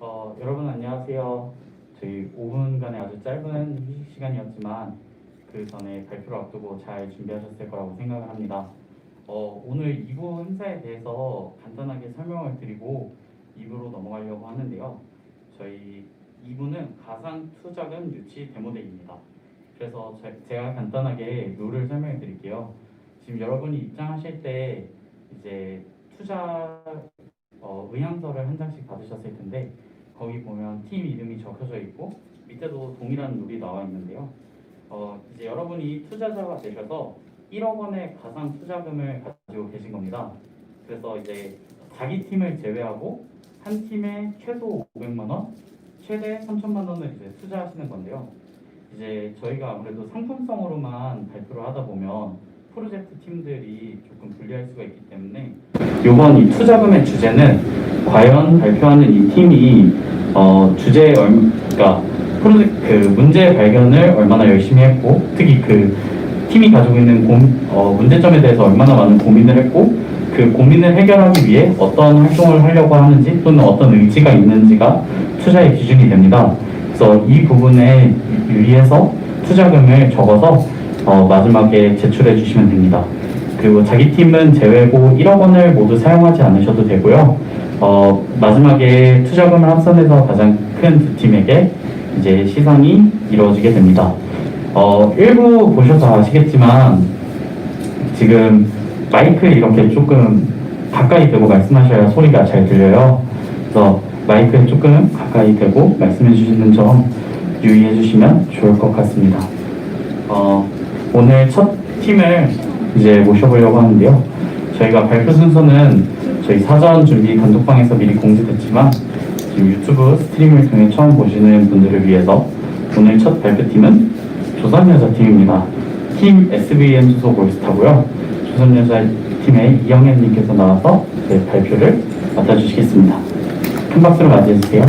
여러분 안녕하세요. 저희 5분간의 아주 짧은 휴식 시간이었지만 그 전에 발표를 앞두고 잘 준비하셨을 거라고 생각을 합니다. 오늘 2부 행사에 대해서 간단하게 설명을 드리고 2부로 넘어가려고 하는데요. 저희 2부는 가상 투자금 유치 데모데이입니다. 그래서 제가 간단하게 룰을 설명해 드릴게요. 지금 여러분이 입장하실 때 이제 투자 의향서를 한 장씩 받으셨을 텐데 거기 보면 팀 이름이 적혀져 있고 밑에도 동일한 룰이 나와 있는데요. 이제 여러분이 투자자가 되셔서 1억 원의 가상 투자금을 가지고 계신 겁니다. 그래서 이제 자기 팀을 제외하고 한 팀에 최소 500만 원, 최대 3천만 원을 이제 투자하시는 건데요. 이제 저희가 아무래도 상품성으로만 발표를 하다 보면 프로젝트 팀들이 조금 불리할 수가 있기 때문에 이번 이 투자금의 주제는 과연 발표하는 이 팀이 그러니까 그 문제 발견을 얼마나 열심히 했고 특히 그 팀이 가지고 있는 문제점에 대해서 얼마나 많은 고민을 했고 그 고민을 해결하기 위해 어떤 활동을 하려고 하는지 또는 어떤 의지가 있는지가 투자의 기준이 됩니다. 그래서 이 부분에 유의해서 투자금을 적어서 마지막에 제출해 주시면 됩니다. 그리고 자기 팀은 제외고 1억 원을 모두 사용하지 않으셔도 되고요. 마지막에 투자금을 합산해서 가장 큰 두 팀에게 이제 시상이 이루어지게 됩니다. 1부 보셔서 아시겠지만 지금 마이크 이렇게 조금 가까이 대고 말씀하셔야 소리가 잘 들려요. 그래서 마이크에 조금 가까이 대고 말씀해 주시는 점 유의해 주시면 좋을 것 같습니다. 오늘 첫 팀을 이제 모셔보려고 하는데요. 저희가 발표 순서는 저희 사전 준비 단톡방에서 미리 공지됐지만 지금 유튜브 스트림을 통해 처음 보시는 분들을 위해서 오늘 첫 발표팀은 조선여자팀입니다. 팀 SVM 소속 올스타고요. 조선여자팀의 이영현님께서 나와서 제 발표를 맡아주시겠습니다. 큰 박수로 맞이해주세요.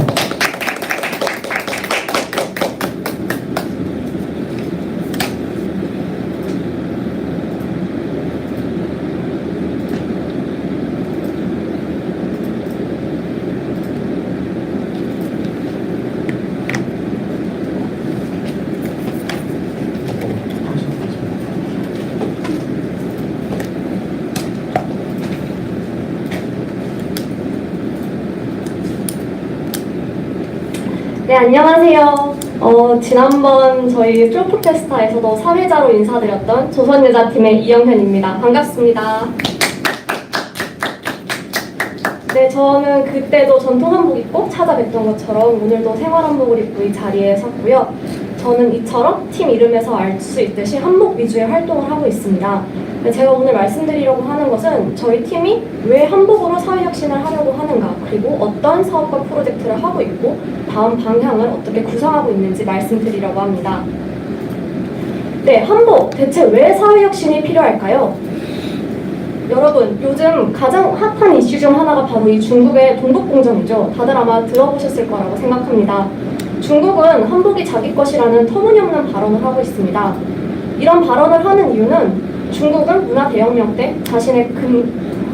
네, 안녕하세요. 지난번 저희 트로프 페스타에서도 사회자로 인사드렸던 조선여자팀의 이영현입니다. 반갑습니다. 네, 저는 그때도 전통 한복 입고 찾아뵀던 것처럼 오늘도 생활 한복을 입고 이 자리에 섰고요. 저는 이처럼 팀 이름에서 알 수 있듯이 한복 위주의 활동을 하고 있습니다. 제가 오늘 말씀드리려고 하는 것은 저희 팀이 왜 한복으로 사회혁신을 하려고 하는가, 그리고 어떤 사업과 프로젝트를 하고 있고 다음 방향을 어떻게 구상하고 있는지 말씀드리려고 합니다. 네, 한복 대체 왜 사회혁신이 필요할까요? 여러분, 요즘 가장 핫한 이슈 중 하나가 바로 이 중국의 동북공정이죠. 다들 아마 들어보셨을 거라고 생각합니다. 중국은 한복이 자기 것이라는 터무니없는 발언을 하고 있습니다. 이런 발언을 하는 이유는 중국은 문화 대혁명 때 자신의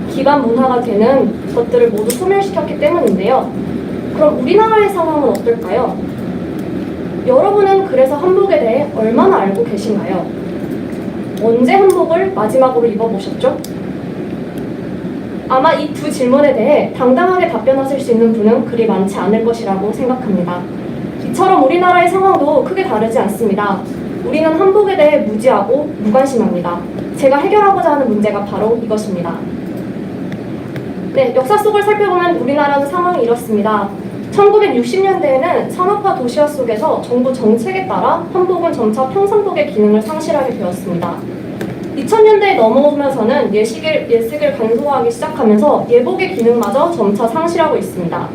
기반 문화가 되는 것들을 모두 소멸시켰기 때문인데요. 그럼 우리나라의 상황은 어떨까요? 여러분은 그래서 한복에 대해 얼마나 알고 계신가요? 언제 한복을 마지막으로 입어보셨죠? 아마 이 두 질문에 대해 당당하게 답변하실 수 있는 분은 그리 많지 않을 것이라고 생각합니다. 이처럼 우리나라의 상황도 크게 다르지 않습니다. 우리는 한복에 대해 무지하고 무관심합니다. 제가 해결하고자 하는 문제가 바로 이것입니다. 네, 역사 속을 살펴보면 우리나라는 상황이 이렇습니다. 1960년대에는 산업화 도시화 속에서 정부 정책에 따라 한복은 점차 평상복의 기능을 상실하게 되었습니다. 2000년대에 넘어오면서는 예식을 간소화하기 시작하면서 예복의 기능마저 점차 상실하고 있습니다.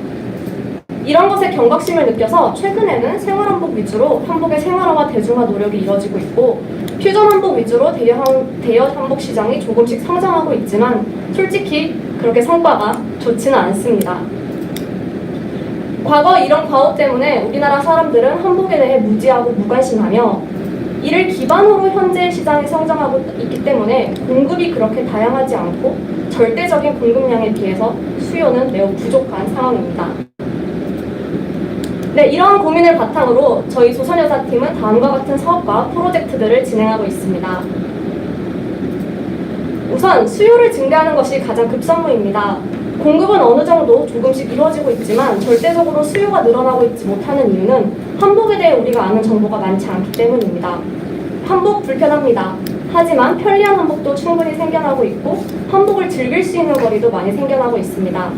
이런 것에 경각심을 느껴서 최근에는 생활한복 위주로 한복의 생활화와 대중화 노력이 이뤄지고 있고 퓨전 한복 위주로 대여 한복 시장이 조금씩 성장하고 있지만 솔직히 그렇게 성과가 좋지는 않습니다. 과거 이런 과오 때문에 우리나라 사람들은 한복에 대해 무지하고 무관심하며 이를 기반으로 현재 시장이 성장하고 있기 때문에 공급이 그렇게 다양하지 않고 절대적인 공급량에 비해서 수요는 매우 부족한 상황입니다. 네, 이러한 고민을 바탕으로 저희 조선여자팀은 다음과 같은 사업과 프로젝트들을 진행하고 있습니다. 우선 수요를 증대하는 것이 가장 급선무입니다. 공급은 어느 정도 조금씩 이루어지고 있지만 절대적으로 수요가 늘어나고 있지 못하는 이유는 한복에 대해 우리가 아는 정보가 많지 않기 때문입니다. 한복 불편합니다. 하지만 편리한 한복도 충분히 생겨나고 있고 한복을 즐길 수 있는 거리도 많이 생겨나고 있습니다.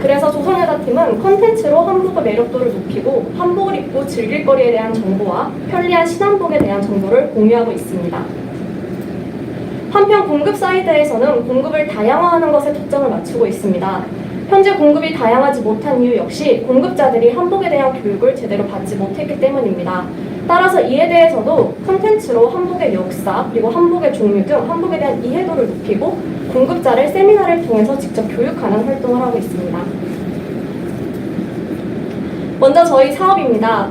그래서 조선여자팀은 컨텐츠로 한복의 매력도를 높이고 한복을 입고 즐길 거리에 대한 정보와 편리한 신한복에 대한 정보를 공유하고 있습니다. 한편 공급 사이드에서는 공급을 다양화하는 것에 초점을 맞추고 있습니다. 현재 공급이 다양하지 못한 이유 역시 공급자들이 한복에 대한 교육을 제대로 받지 못했기 때문입니다. 따라서 이에 대해서도 콘텐츠로 한복의 역사, 그리고 한복의 종류 등 한복에 대한 이해도를 높이고 공급자를 세미나를 통해서 직접 교육하는 활동을 하고 있습니다. 먼저 저희 사업입니다.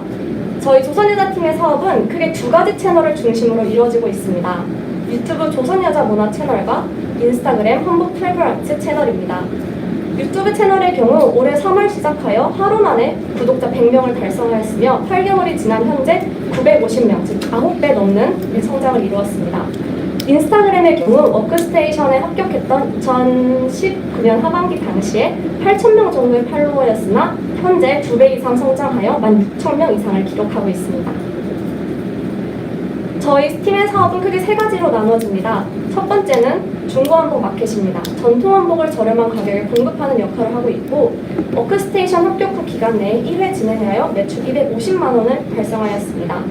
저희 조선여자팀의 사업은 크게 두 가지 채널을 중심으로 이루어지고 있습니다. 유튜브 조선여자문화 채널과 인스타그램 한복 트래블아트 채널입니다. 유튜브 채널의 경우 올해 3월 시작하여 하루 만에 구독자 100명을 달성하였으며 8개월이 지난 현재 950명, 즉 9배 넘는 성장을 이루었습니다. 인스타그램의 경우 워크스테이션에 합격했던 2019년 하반기 당시에 8,000명 정도의 팔로워였으나 현재 2배 이상 성장하여 16,000명 이상을 기록하고 있습니다. 저희 팀의 사업은 크게 세 가지로 나누어집니다. 첫 번째는 중고한복 마켓입니다. 전통 한복을 저렴한 가격에 공급하는 역할을 하고 있고 워크스테이션 합격 후 기간 내에 1회 진행하여 매출 250만 원을 달성하였습니다.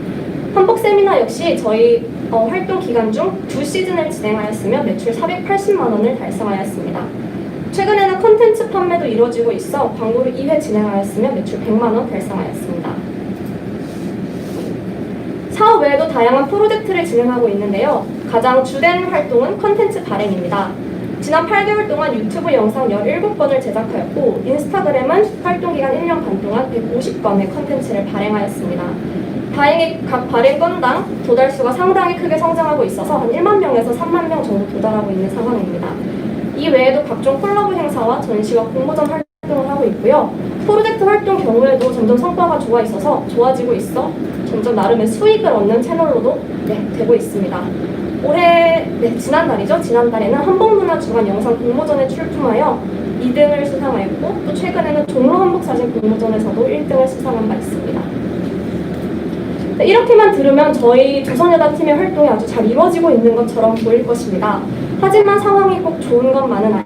한복 세미나 역시 저희 활동 기간 중 2시즌을 진행하였으며 매출 480만 원을 달성하였습니다. 최근에는 콘텐츠 판매도 이루어지고 있어 광고를 2회 진행하였으며 매출 100만 원 달성하였습니다. 사업 외에도 다양한 프로젝트를 진행하고 있는데요. 가장 주된 활동은 콘텐츠 발행입니다. 지난 8개월 동안 유튜브 영상 17건을 제작하였고 인스타그램은 활동기간 1년 반 동안 150건의 콘텐츠를 발행하였습니다. 다행히 각 발행 건당 도달수가 상당히 크게 성장하고 있어서 한 1만 명에서 3만 명 정도 도달하고 있는 상황입니다. 이 외에도 각종 콜라보 행사와 전시와 공모전 활동을 하고 있고요. 프로젝트 활동 경우에도 점점 성과가 좋아지고 있어 점점 나름의 수익을 얻는 채널로도 되고 있습니다. 올해 지난달에는 한복문화주간 영상 공모전에 출품하여 2등을 수상하였고 또 최근에는 종로 한복사진 공모전에서도 1등을 수상한 바 있습니다. 이렇게만 들으면 저희 조선여자팀의 활동이 아주 잘 이루어지고 있는 것처럼 보일 것입니다. 하지만 상황이 꼭 좋은 것만은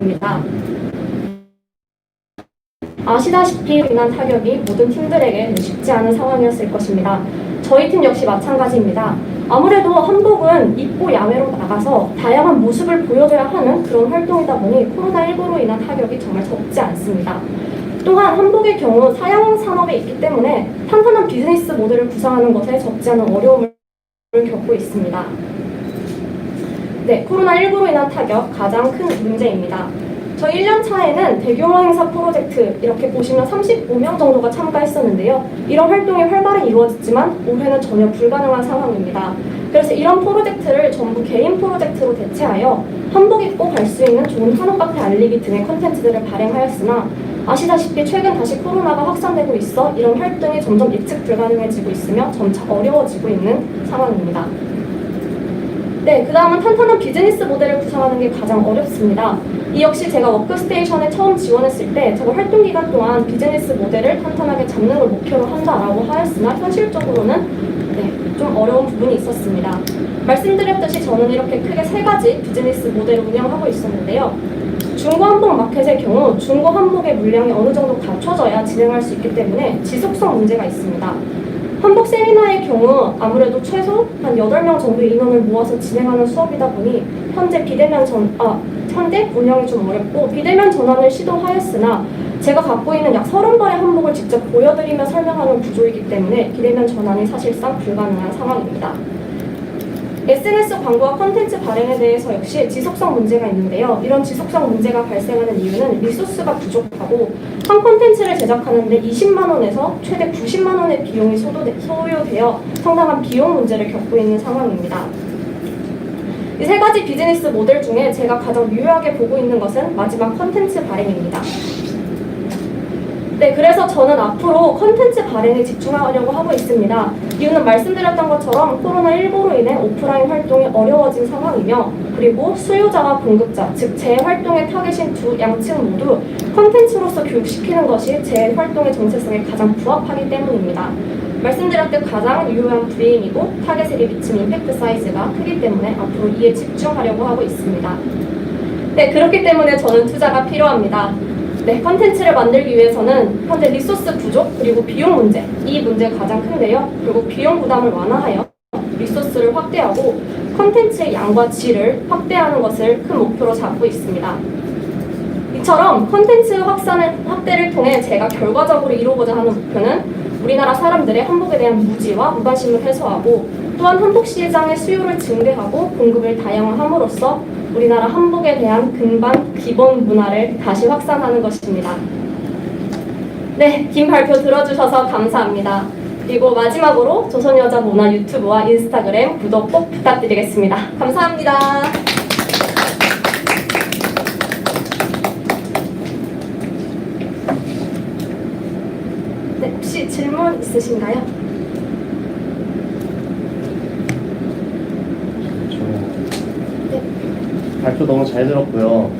아닙니다. 아시다시피 인한 타격이 모든 팀들에게 쉽지 않은 상황이었을 것입니다. 저희 팀 역시 마찬가지입니다. 아무래도 한복은 입고 야외로 나가서 다양한 모습을 보여줘야 하는 그런 활동이다 보니 코로나19로 인한 타격이 정말 적지 않습니다. 또한 한복의 경우 사양 산업에 있기 때문에 탄탄한 비즈니스 모델을 구상하는 것에 적지 않은 어려움을 겪고 있습니다. 코로나19로 인한 타격 가장 큰 문제입니다. 저희 1년 차에는 대규모 행사 프로젝트 이렇게 보시면 35명 정도가 참가했었는데요. 이런 활동이 활발히 이루어졌지만 올해는 전혀 불가능한 상황입니다. 그래서 이런 프로젝트를 전부 개인 프로젝트로 대체하여 한복 입고 갈 수 있는 좋은 한옥 카페 알리기 등의 콘텐츠들을 발행하였으나 아시다시피 최근 다시 코로나가 확산되고 있어 이런 활동이 점점 예측 불가능해지고 있으며 점차 어려워지고 있는 상황입니다. 그 다음은 탄탄한 비즈니스 모델을 구성하는 게 가장 어렵습니다. 이 역시 제가 워크스테이션에 처음 지원했을 때 제가 활동 기간 동안 비즈니스 모델을 탄탄하게 잡는 걸 목표로 한다라고 하였으나 현실적으로는 좀 어려운 부분이 있었습니다. 말씀드렸듯이 저는 이렇게 크게 세 가지 비즈니스 모델을 운영하고 있었는데요. 중고 한복 마켓의 경우 중고 한복의 물량이 어느 정도 갖춰져야 진행할 수 있기 때문에 지속성 문제가 있습니다. 한복 세미나의 경우 아무래도 최소 한 8명 정도의 인원을 모아서 진행하는 수업이다 보니 현재 운영이 좀 어렵고 비대면 전환을 시도하였으나 제가 갖고 있는 약 30벌의 한복을 직접 보여드리며 설명하는 구조이기 때문에 비대면 전환이 사실상 불가능한 상황입니다. SNS 광고와 콘텐츠 발행에 대해서 역시 지속성 문제가 있는데요. 이런 지속성 문제가 발생하는 이유는 리소스가 부족하고 한 콘텐츠를 제작하는데 20만 원에서 최대 90만 원의 비용이 소요되어 상당한 비용 문제를 겪고 있는 상황입니다. 이 세 가지 비즈니스 모델 중에 제가 가장 유효하게 보고 있는 것은 마지막 콘텐츠 발행입니다. 네, 그래서 저는 앞으로 컨텐츠 발행에 집중하려고 하고 있습니다. 이유는 말씀드렸던 것처럼 코로나19로 인해 오프라인 활동이 어려워진 상황이며 그리고 수요자와 공급자, 즉 제 활동의 타겟인 두 양측 모두 컨텐츠로서 교육시키는 것이 제 활동의 정체성에 가장 부합하기 때문입니다. 말씀드렸듯 가장 유효한 브레인이고 타겟에게 미치는 임팩트 사이즈가 크기 때문에 앞으로 이에 집중하려고 하고 있습니다. 네, 그렇기 때문에 저는 투자가 필요합니다. 네, 컨텐츠를 만들기 위해서는 현재 리소스 부족 그리고 비용 문제, 이 문제가 가장 큰데요. 그리고 비용 부담을 완화하여 리소스를 확대하고 컨텐츠의 양과 질을 확대하는 것을 큰 목표로 잡고 있습니다. 이처럼 컨텐츠 확대를 통해 제가 결과적으로 이루고자 하는 목표는 우리나라 사람들의 한복에 대한 무지와 무관심을 해소하고 또한 한복 시장의 수요를 증대하고 공급을 다양화함으로써 우리나라 한복에 대한 근반 기본 문화를 다시 확산하는 것입니다. 네, 긴 발표 들어주셔서 감사합니다. 그리고 마지막으로 조선여자문화 유튜브와 인스타그램 구독 꼭 부탁드리겠습니다. 감사합니다. 네, 혹시 질문 있으신가요? 발표 너무 잘 들었고요.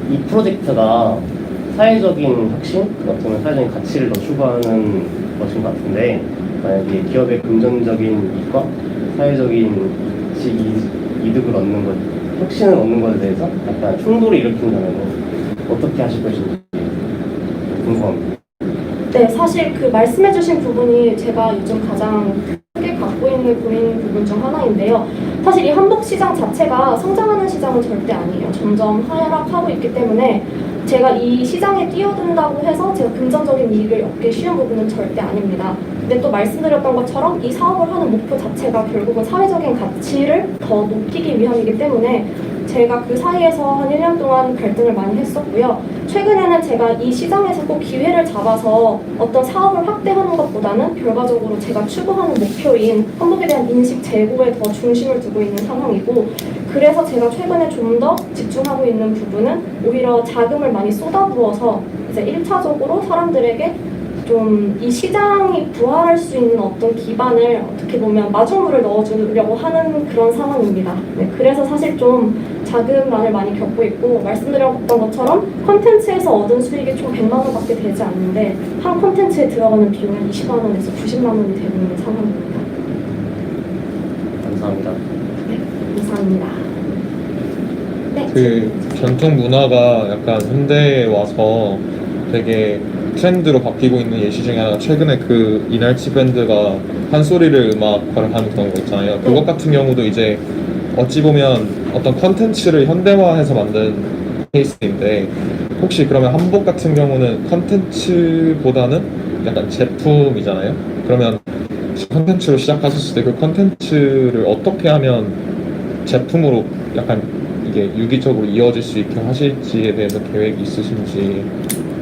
이 프로젝트가 사회적인 혁신, 어떤 사회적인 가치를 더 추구하는 것인 것 같은데, 만약에 기업의 금전적인 이익과 사회적인 이득을 얻는 것, 혁신을 얻는 것에 대해서 약간 충돌을 일으킨다면 어떻게 하실 것인지 궁금합니다. 네, 사실 그 말씀해주신 부분이 제가 요즘 가장 크게 갖고 있는 고민 부분 중 하나인데요. 사실 이 한복 시장 자체가 성장하는 시장은 절대 아니에요. 점점 하락하고 있기 때문에 제가 이 시장에 뛰어든다고 해서 제가 금전적인 이익을 얻기 쉬운 부분은 절대 아닙니다. 근데 또 말씀드렸던 것처럼 이 사업을 하는 목표 자체가 결국은 사회적인 가치를 더 높이기 위함이기 때문에 제가 그 사이에서 한 1년 동안 갈등을 많이 했었고요. 최근에는 제가 이 시장에서 꼭 기회를 잡아서 어떤 사업을 확대하는 것보다는 결과적으로 제가 추구하는 목표인 한복에 대한 인식 제고에 더 중심을 두고 있는 상황이고, 그래서 제가 최근에 좀 더 집중하고 있는 부분은 오히려 자금을 많이 쏟아부어서 이제 1차적으로 사람들에게 좀 이 시장이 부활할 수 있는 어떤 기반을 어떻게 보면 마중물을 넣어주려고 하는 그런 상황입니다. 네, 그래서 사실 좀 자금난을 많이 겪고 있고, 말씀드렸던 것처럼 컨텐츠에서 얻은 수익이 총 100만 원밖에 되지 않는데 한 컨텐츠에 들어가는 비용은 20만 원에서 90만 원이 되고 있는 상황입니다. 감사합니다. 네, 감사합니다. 네, 그 전통 문화가 약간 현대에 와서 되게 트렌드로 바뀌고 있는 예시 중에 하나가 최근에 그 이날치 밴드가 한 소리를 음악화를 하는 그런 거 있잖아요. 그것 같은 경우도 이제 어찌 보면 어떤 컨텐츠를 현대화해서 만든 케이스인데, 혹시 그러면 한복 같은 경우는 컨텐츠보다는 약간 제품이잖아요. 그러면 컨텐츠로 시작하셨을 때 그 컨텐츠를 어떻게 하면 제품으로 약간 이게 유기적으로 이어질 수 있게 하실지에 대해서 계획이 있으신지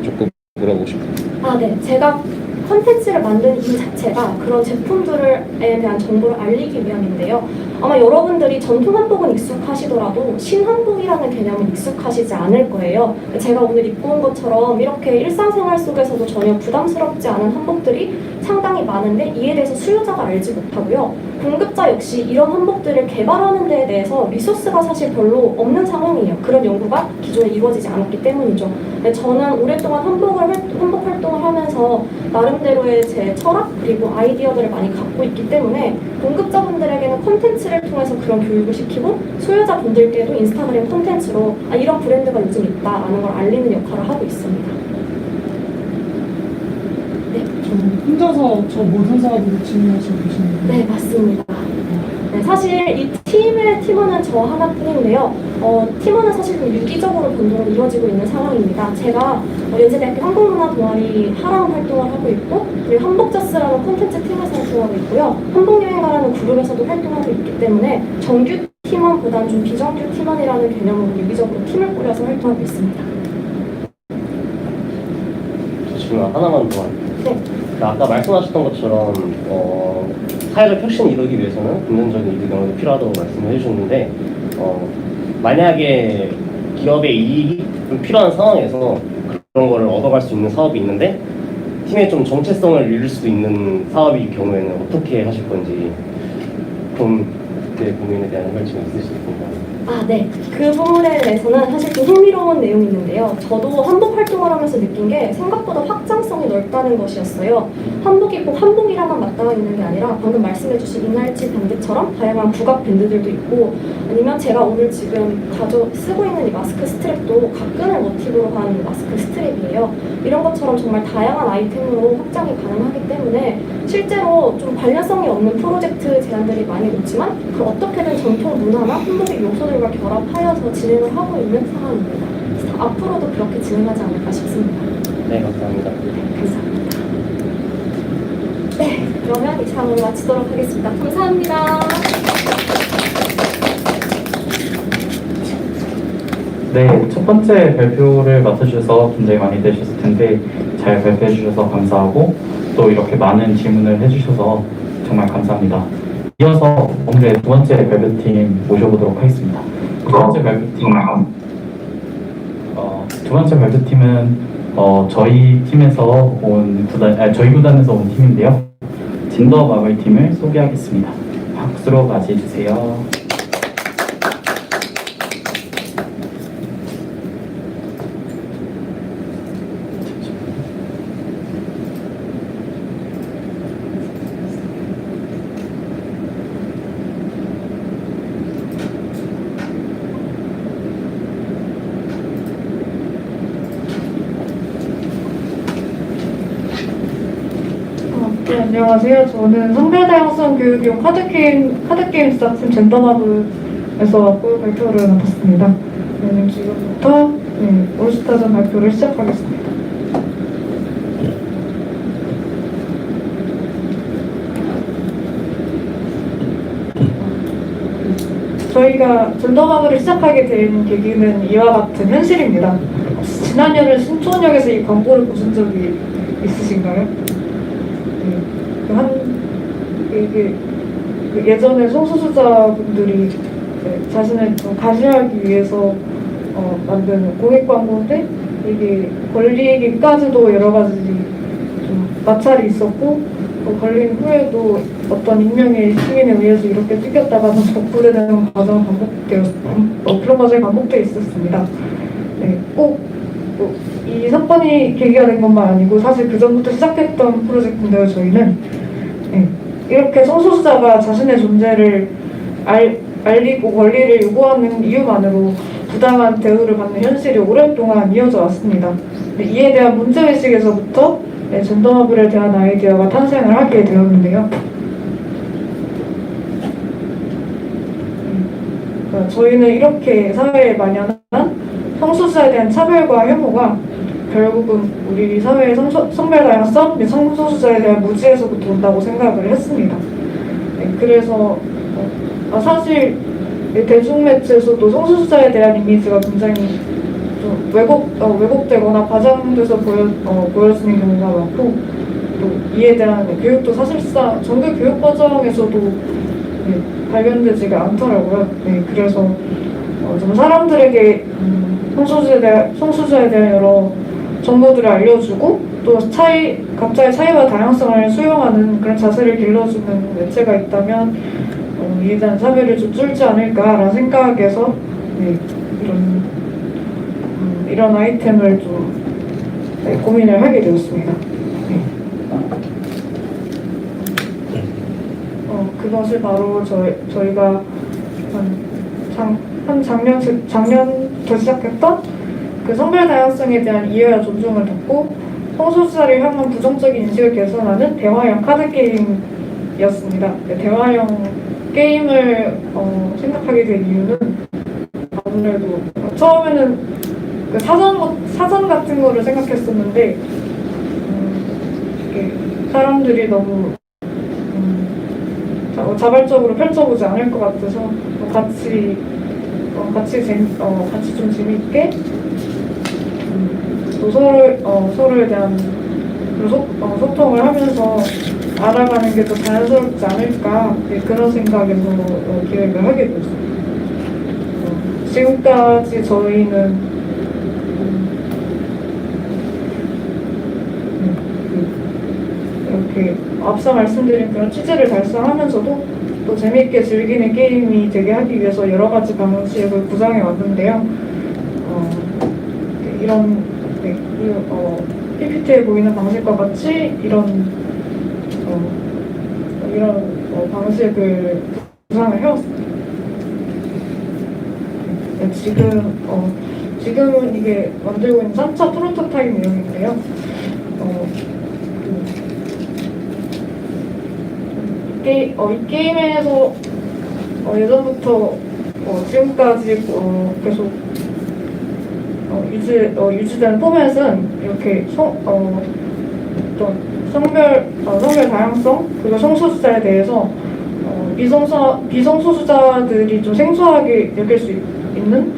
조금 물어보고 싶어요. 아, 네. 제가 컨텐츠를 만든 이유 자체가 그런 제품들에 대한 정보를 알리기 위함인데요. 아마 여러분들이 전통 한복은 익숙하시더라도 신한복이라는 개념은 익숙하시지 않을 거예요. 제가 오늘 입고 온 것처럼 이렇게 일상생활 속에서도 전혀 부담스럽지 않은 한복들이 상당히 많은데 이에 대해서 수요자가 알지 못하고요. 공급자 역시 이런 한복들을 개발하는 데에 대해서 리소스가 사실 별로 없는 상황이에요. 그런 연구가 기존에 이루어지지 않았기 때문이죠. 근데 저는 오랫동안 한복 활동을 하면서 나름대로의 제 철학 그리고 아이디어들을 많이 갖고 있기 때문에 공급자분들에게는 콘텐츠를 통해서 그런 교육을 시키고 소유자분들께도 인스타그램 콘텐츠로 이런 브랜드가 요즘 있다라는 걸 알리는 역할을 하고 있습니다. 네. 혼자서 저 모든 사업을 진행하시고 계시는데. 네, 맞습니다. 네, 사실 이 팀의 팀원은 저 하나뿐인데요. 팀원은 사실 좀 유기적으로 변동이 이루어지고 있는 상황입니다. 제가 연세대학교 한국문화 동아리 하랑 활동을 하고 있고, 그리고 한복저스라는 콘텐츠 팀에서 활동하고 있고요. 한복여행가라는 그룹에서도 활동하고 있기 때문에 정규 팀원보다는 좀 비정규 팀원이라는 개념으로 유기적으로 팀을 꾸려서 활동하고 있습니다. 저 질문 하나만 더 할게요. 네. 아까 말씀하셨던 것처럼 사회적 혁신을 이루기 위해서는 금전적인 이득이 어느 정도 필요하다고 말씀을 해주셨는데, 만약에 기업의 이익이 좀 필요한 상황에서 그런 거를 얻어갈 수 있는 사업이 있는데 팀의 좀 정체성을 잃을 수도 있는 사업일 경우에는 어떻게 하실 건지 그럼 그 고민에 대한 해결책이 있으실까요? 아, 네. 그 부분에 대해서는 사실 좀 흥미로운 내용이 있는데요. 저도 한복 활동을 하면서 느낀 게 생각보다 확장성이 넓다는 것이었어요. 한복이 꼭 한복이랑만 맞닿아 있는 게 아니라 방금 말씀해주신 이날치 밴드처럼 다양한 국악 밴드들도 있고 아니면 제가 오늘 지금 쓰고 있는 이 마스크 스트랩도 각근을 모티브로 한 마스크 스트랩이에요. 이런 것처럼 정말 다양한 아이템으로 확장이 가능하기 때문에 실제로 좀 관련성이 없는 프로젝트 제안들이 많이 오지만 그 어떻게든 전통 문화나 한복의 요소들과 결합하여서 진행을 하고 있는 상황입니다. 그래서 앞으로도 그렇게 진행하지 않을까 싶습니다. 네, 감사합니다. 네, 감사합니다. 네, 그러면 이 상황을 마치도록 하겠습니다. 감사합니다. 네, 첫 번째 발표를 맡아주셔서 굉장히 많이 되셨을 텐데 잘 발표해 주셔서 감사하고 또 이렇게 많은 질문을 해주셔서 정말 감사합니다. 이어서 오늘의 두 번째 발표팀 모셔보도록 하겠습니다. 두 번째 발표팀은 저희 팀에서 온 구단, 저희 구단에서 온 팀인데요. 진더 마블 팀을 소개하겠습니다. 박수로 맞이해 주세요. 네, 안녕하세요. 저는 성별다양성 교육용 카드게임 제작팀 젠더마블에서 발표를 맡았습니다. 지금부터 올스타전 발표를 시작하겠습니다. 저희가 젠더마블을 시작하게 된 계기는 이와 같은 현실입니다. 지난 여름 신촌역에서 이 광고를 보신 적이 있으신가요? 예전에 성소수자분들이 자신을 좀 가시하기 위해서 만든 공익 광고인데 이게 걸리기까지도 여러 가지 좀 마찰이 있었고 걸린 후에도 어떤 익명의 시민에 의해서 이렇게 뜯겼다가 복구되는 과정이 그런 과정이 반복되어 있었습니다. 꼭 이 사건이 계기가 된 것만 아니고 사실 그 전부터 시작했던 프로젝트인데요. 저희는 이렇게 성소수자가 자신의 존재를 알리고 권리를 요구하는 이유만으로 부당한 대우를 받는 현실이 오랫동안 이어져 왔습니다. 이에 대한 문제의식에서부터 젠더마블에 대한 아이디어가 탄생을 하게 되었는데요. 저희는 이렇게 사회에 만연한 성소수자에 대한 차별과 혐오가 결국은 우리 사회의 성별 다양성 및 성소수자에 대한 무지에서부터 온다고 생각을 했습니다. 그래서 사실 대중매체에서도 성소수자에 대한 이미지가 굉장히 좀 왜곡되거나 과장돼서 보여지는 경우가 많고 또 이에 대한 교육도 사실상 정규 교육 과정에서도 발견되지가 않더라고요. 그래서 좀 사람들에게 성소수자에 대한 여러 정보들을 알려주고 또 각자의 차이와 다양성을 수용하는 그런 자세를 길러주는 매체가 있다면 이에 대한 차별을 좀 줄지 않을까라는 생각에서 이런 아이템을 좀 고민을 하게 되었습니다. 그것이 바로 저희가 작년부터 시작했던 그 성별 다양성에 대한 이해와 존중을 돕고 성소수자를 향한 부정적인 인식을 개선하는 대화형 카드 게임이었습니다. 대화형 게임을 생각하게 된 이유는 아무래도 처음에는 그 사전 같은 거를 생각했었는데 사람들이 너무 자발적으로 펼쳐보지 않을 것 같아서 같이 좀 재밌게 또 서로에 대한 소통을 하면서 알아가는 게 더 자연스럽지 않을까 그런 생각에서 기획을 하게 됐습니다. 지금까지 저희는 이렇게 앞서 말씀드린 그런 취지를 달성하면서도 또 재미있게 즐기는 게임이 되게 하기 위해서 여러 가지 방식을 구상해 왔는데요. 이런 PPT에 보이는 방식과 같이 이런 방식을 구상을 해왔습니다. 네, 지금은 이게 만들고 있는 3차 프로토타입 내용인데요. 이 게임에서 예전부터 지금까지 계속 유지된 포맷은 이렇게 어떤 성별 다양성 그리고 성소수자에 대해서 비성소수자들이 좀 생소하게 여길 수 있는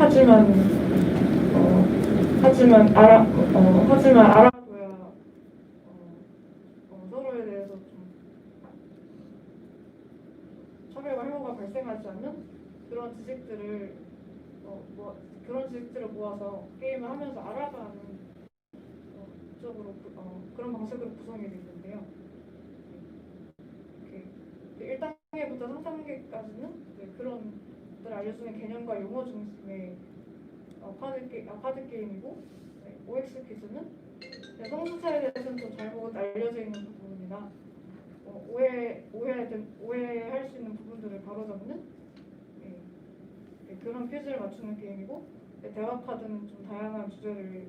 하지만 알아둬야 서로에 대해서 좀 차별과 혐오가 발생하지 않는 그런 지식들을 모아서 게임을 하면서 알아가는 쪽으로 그런 방식으로 구성이 되어 있는데요. 이렇게 1단계부터 3단계까지는 그런 것들을 알려주는 개념과 용어 중심의 카드 게임이고, OX 퀴즈는 성수차에 대해서는 좀 잘못 알려져 있는 부분이나 오해할 수 있는 부분들을 바로잡는 그런 퀴즈를 맞추는 게임이고, 대화 카드는 좀 다양한 주제를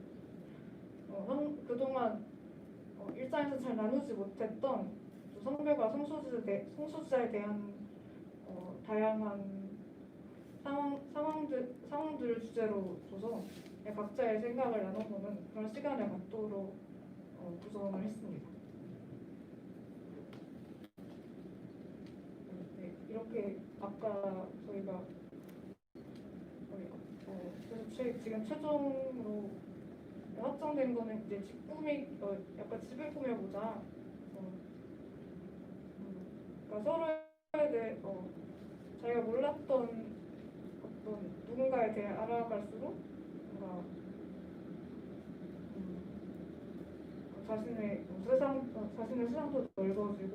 그동안 일상에서 잘 나누지 못했던 성별과 성소수자에 대한 다양한 상황들을 주제로 둬서 각자의 생각을 나눠보는 그런 시간을 갖도록 구성을 했습니다. 네, 이렇게 아까 저희가 지금 최종으로 확정된 거는 이제 약간 집을 꾸며보자. 그러니까 서로에 대해 자기가 몰랐던 어떤 누군가에 대해 알아갈수록 뭔가 자신의 세상도 넓어지고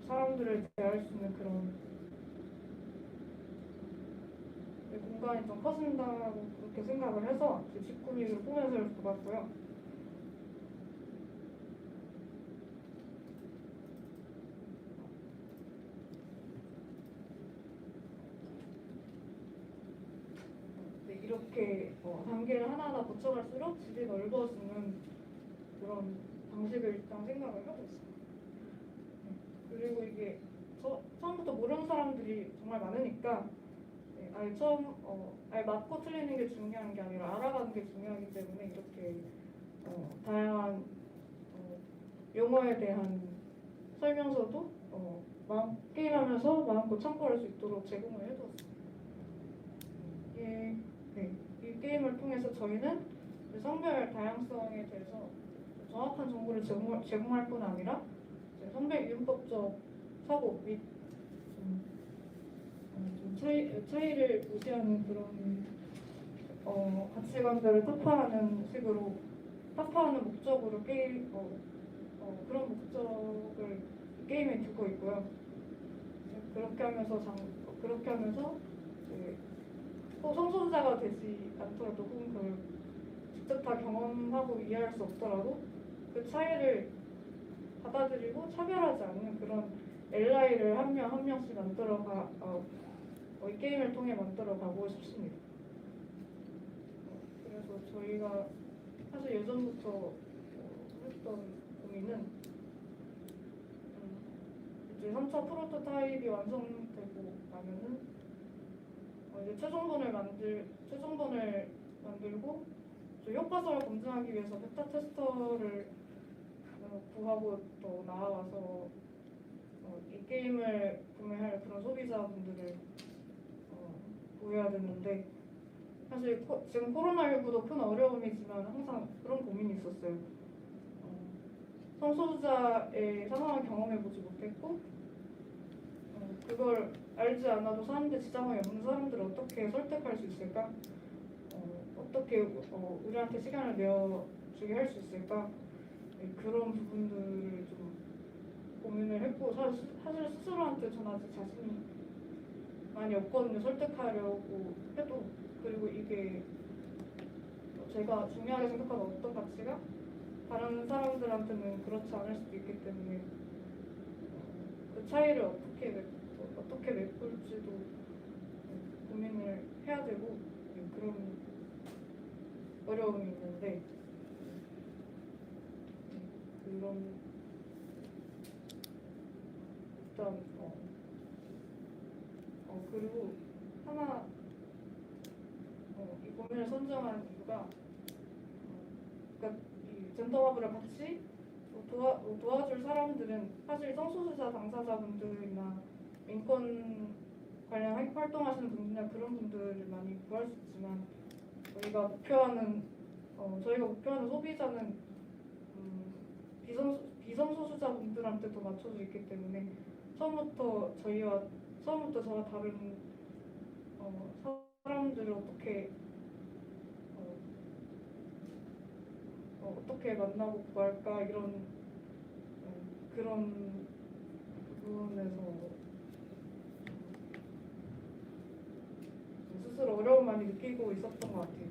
사람들을 대할 수 있는 그런 공간이 좀 커진다고 그렇게 생각을 해서 직구미를 꾸며서 줘봤고요. 네, 이렇게 단계를 하나하나 거쳐갈수록 집이 넓어지는 그런 방식을 일단 생각을 하고 있어요. 그리고 이게 처음부터 모르는 사람들이 정말 많으니까 아예 맞고 틀리는 게 중요한 게 아니라 알아가는 게 중요하기 때문에 이렇게 다양한 용어에 대한 설명서도 게임하면서 마음껏 참고할 수 있도록 제공을 해두었습니다. 이 게임을 통해서 저희는 성별 다양성에 대해서 정확한 정보를 제공할 뿐 아니라 성별 이용법적 사고 및 차이를 무시하는 그런 가치관들을 타파하는 목적으로 그런 목적을 게임에 두고 있고요. 그렇게 하면서 성소수자가 되지 않더라도 혹은 그걸 직접 다 경험하고 이해할 수 없더라도 그 차이를 받아들이고 차별하지 않는 그런 LI를 한 명 한 명씩 이 게임을 통해 만들어 가고 싶습니다. 그래서 저희가 사실 예전부터 했던 고민은 이제 3차 프로토타입이 완성되고 나면은 이제 최종본을 만들고 효과성을 검증하기 위해서 베타 테스터를 구하고 또 나와서 이 게임을 구매할 그런 소비자분들을 보여야 되는데 사실 지금 코로나19도 큰 어려움이지만 항상 그런 고민이 있었어요. 성소수자의 상황을 경험해보지 못했고 그걸 알지 않아도 사는데 지장이 없는 사람들을 어떻게 설득할 수 있을까? 어떻게 우리한테 시간을 내어주게 할 수 있을까? 그런 부분들을 좀 고민을 했고 사실 스스로한테 전 아직 자신이 많이 없거든요. 설득하려고 해도. 그리고 이게 제가 중요하게 생각하는 어떤 가치가 다른 사람들한테는 그렇지 않을 수도 있기 때문에 그 차이를 어떻게 메꿀지도 고민을 해야 되고 그런 어려움이 있는데 그런 일단 그리고 하나 이 고민을 선정한 이유가 그러니까 이 젠더마블을 같이 도와줄 사람들은 사실 성소수자 당사자분들이나 인권 관련 활동하시는 분들이나 그런 분들을 많이 구할 수 있지만 저희가 목표하는 소비자는 비성소수자분들한테도 맞춰져 있기 때문에 처음부터 저와 다른 사람들을 어떻게 만나고 구할까 이런 그런 부분에서 스스로 어려움 많이 느끼고 있었던 것 같아요.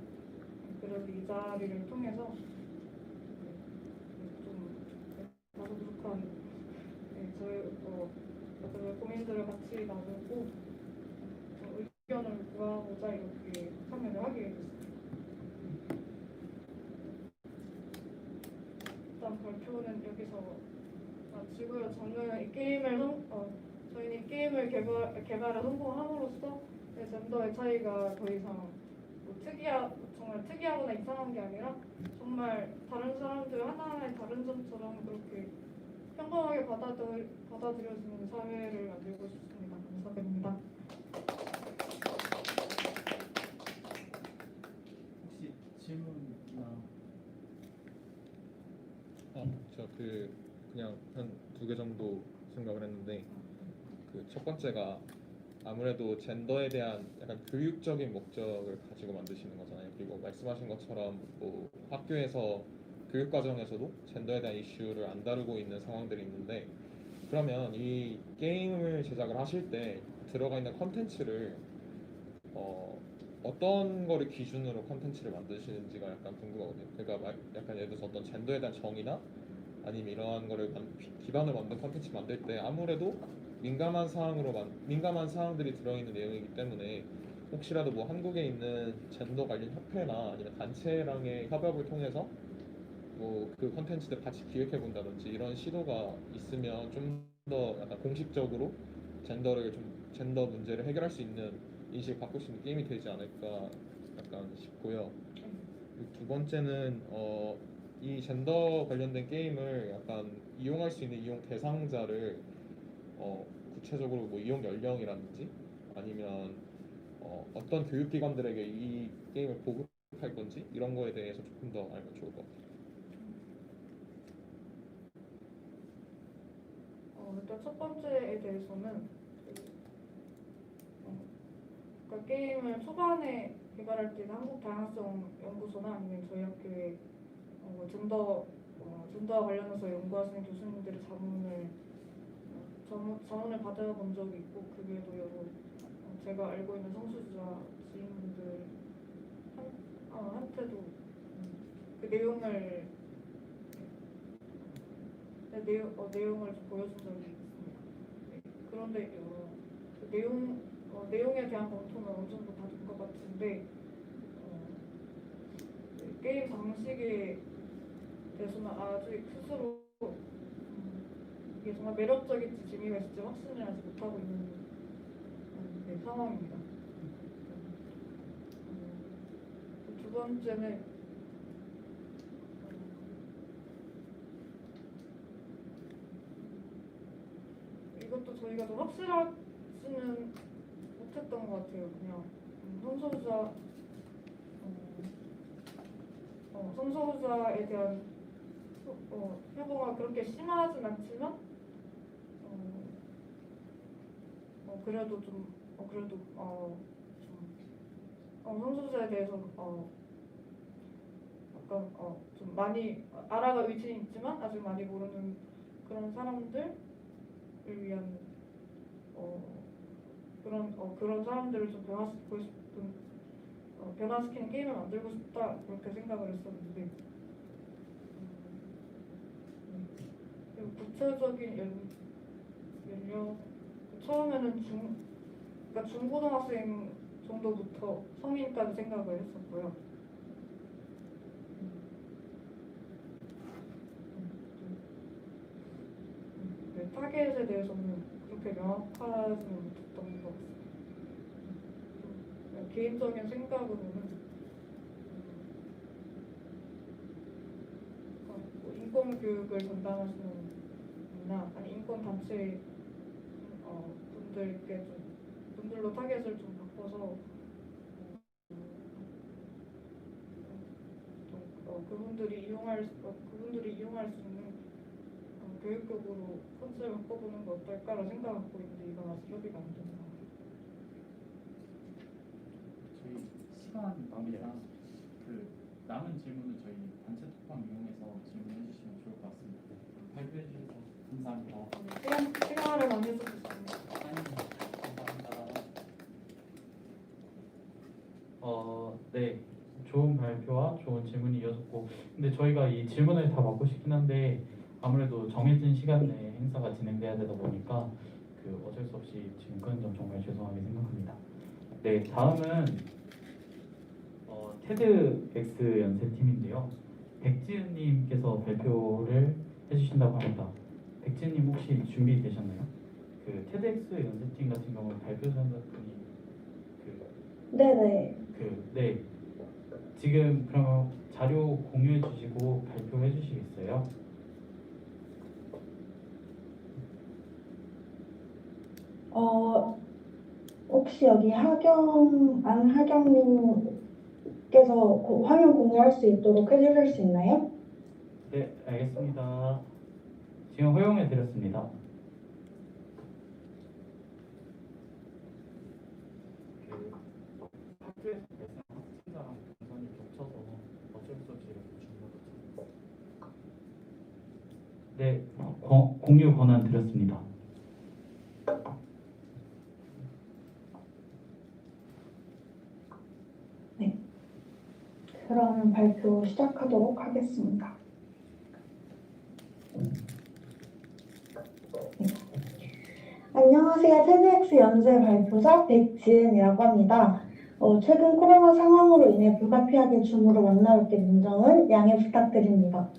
그래서 이 자리를 통해서 좀 다소 부족한 저희 고민들을 같이 나누고 의견을 구하고자 이렇게 참여를 하게 됐습니다. 일단 발표는 여기서 마치고요. 저희는 이 게임을 개발에 성공함으로써 젠더의 차이가 더 이상 정말 특이하거나 이상한 게 아니라 정말 다른 사람들 하나하나의 다른 점처럼 그렇게 평범하게 받아들여지는 사회를 만들고 싶습니다. 감사드립니다. 혹시 질문이나 저 그냥 한 2개 정도 생각을 했는데 그 첫 번째가 아무래도 젠더에 대한 약간 교육적인 목적을 가지고 만드시는 거잖아요. 그리고 말씀하신 것처럼 뭐 학교에서 교육 과정에서도 젠더에 대한 이슈를 안 다루고 있는 상황들이 있는데 그러면 이 게임을 제작을 하실 때 들어가 있는 컨텐츠를 어떤 거를 기준으로 컨텐츠를 만드시는지가 약간 궁금하거든요. 그러니까 약간 예를 들어서 어떤 젠더에 대한 정의나 아니면 이러한 거를 기반으로 만든 컨텐츠 만들 때 아무래도 민감한 사항들이 들어있는 내용이기 때문에 혹시라도 뭐 한국에 있는 젠더 관련 협회나 아니면 단체랑의 협업을 통해서 뭐 그 컨텐츠들 같이 기획해 본다든지 이런 시도가 있으면 좀 더 약간 공식적으로 젠더 문제를 해결할 수 있는 인식을 바꿀 수 있는 게임이 되지 않을까 약간 싶고요. 그리고 두 번째는 이 젠더 관련된 게임을 약간 이용할 수 있는 이용 대상자를 구체적으로 뭐 이용 연령이라든지 아니면 어떤 교육기관들에게 이 게임을 보급할 건지 이런 거에 대해서 조금 더 알면 좋을 것 같아요. 일단 첫 번째에 대해서는 그러니까 게임을 초반에 개발할 때는 한국다양성연구소나 아니면 저희 학교에 젠더와 관련해서 연구하시는 교수님들의 자문을 받아본 적이 있고 그 외에도 여러 제가 알고 있는 성소수자 지인분들 한테도 그 내용을 좀 보여준 적이 있습니다. 네. 그런데 그 내용에 대한 검토는 어느 정도 다 된 것 같은데 게임 방식에 대해서는 아직 스스로 이게 정말 매력적일지 재미가 있을지 확신을 아직 못하고 있는 상황입니다. 두 번째는 이것도 저희가 좀 확실하지는 못했던 것 같아요. 그냥 성소수자에 대한 혐오가 그렇게 심하진 않지만 성소수자에 대해서 약간 좀 많이 알아가 의지는 있지만 아직 많이 모르는 그런 사람들을 위한 그런 사람들을 좀 변화시키고 싶은 변화시키는 게임을 만들고 싶다 그렇게 생각을 했었는데 그리고 구체적인 연령 처음에는 그러니까 중고등학생 정도부터 성인까지 생각을 했었고요. 네, 타겟에 대해서는 그렇게 명확하지는 못했던 것 같습니다. 개인적인 생각으로는 뭐 인권 교육을 담당하시는 분이나 아니 인권 단체 분들로 타겟을 좀 바꿔서 그분들이 이용할 수 있는 교육적으로 컨셉을 바꿔보는 거 어떨까라는 생각을 갖고 있는데 이건 아직 협의가 안 된 것 같아요. 저희 시간 낭비라 그 남은 질문은 저희 단체 톡방 이용해서 질문해 주시면 좋을 것 같습니다. 발표해 주셔서 감사합니다. 시간을 많이 해주셨습니다. 감사합니다. 네. 좋은 발표와 좋은 질문이 이어졌고, 근데 저희가 이 질문을 다 받고 싶긴 한데 아무래도 정해진 시간 내에 행사가 진행돼야 되다 보니까 어쩔 수 없이 지금 그런 점 정말 죄송하게 생각합니다. 네, 다음은 테드x 연세팀인데요. 백지은님께서 발표를 해주신다고 합니다. 백지은님 혹시 준비되셨나요? 테드x 연세팀 같은 경우는 발표자분이 네네. 네. 지금 그러면 자료 공유해 주시고 발표해 주시겠어요? 혹시 여기 안하경님께서 화면 공유할 수 있도록 해주실 수 있나요? 네, 알겠습니다. 지금 허용해 드렸습니다. 학교에서 발생한 학생자랑 동선이 겹쳐서 어쩔 수 없이 이렇게 준 거죠. 네, 공유 권한 드렸습니다. 그러면 발표 시작하도록 하겠습니다. 안녕하세요. TEDx 연세 발표자 백지은이라고 합니다. 최근 코로나 상황으로 인해 불가피하게 줌으로 만나뵙게 된 점은 양해 부탁드립니다.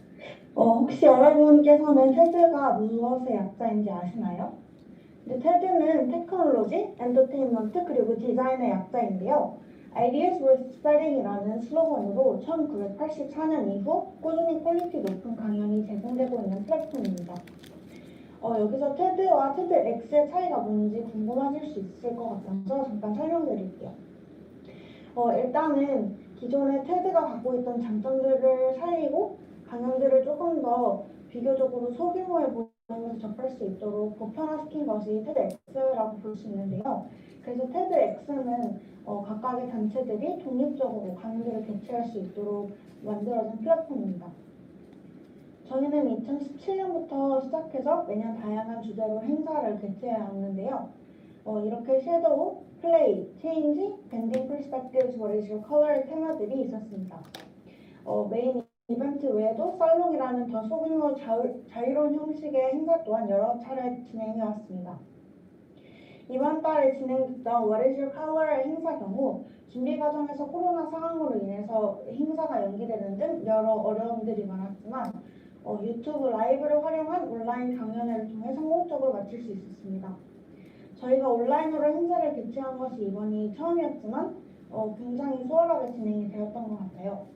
혹시 여러분께서는 테드가 무엇의 약자인지 아시나요? 테드는 테크놀로지, 엔터테인먼트, 그리고 디자인의 약자인데요. Ideas worth spreading이라는 슬로건으로 1984년 이후 꾸준히 퀄리티 높은 강연이 제공되고 있는 플랫폼입니다. 여기서 테드와 테드x의 차이가 뭔지 궁금하실 수 있을 것 같아서 잠깐 설명드릴게요. 일단은 기존의 테드가 갖고 있던 장점들을 살리고 강연들을 조금 더 비교적으로 소규모에 보면서 접할 수 있도록 보편화시킨 것이 TEDx라고 볼 수 있는데요. 그래서 TEDx는 각각의 단체들이 독립적으로 강연들을 개최할 수 있도록 만들어진 플랫폼입니다. 저희는 2017년부터 시작해서 매년 다양한 주제로 행사를 개최해왔는데요. 이렇게 섀도우, 플레이, 체인지, 밴딩 퍼스펙티브스, what is your color 테마들이 있었습니다. 메인 이벤트 외에도 살롱이라는 더 소규모 자유로운 형식의 행사 또한 여러 차례 진행해왔습니다. 이번 달에 진행됐던 What is your color 행사 경우 준비 과정에서 코로나 상황으로 인해서 행사가 연기되는 등 여러 어려움들이 많았지만 유튜브 라이브를 활용한 온라인 강연회를 통해 성공적으로 마칠 수 있었습니다. 저희가 온라인으로 행사를 개최한 것이 이번이 처음이었지만 굉장히 수월하게 진행이 되었던 것 같아요.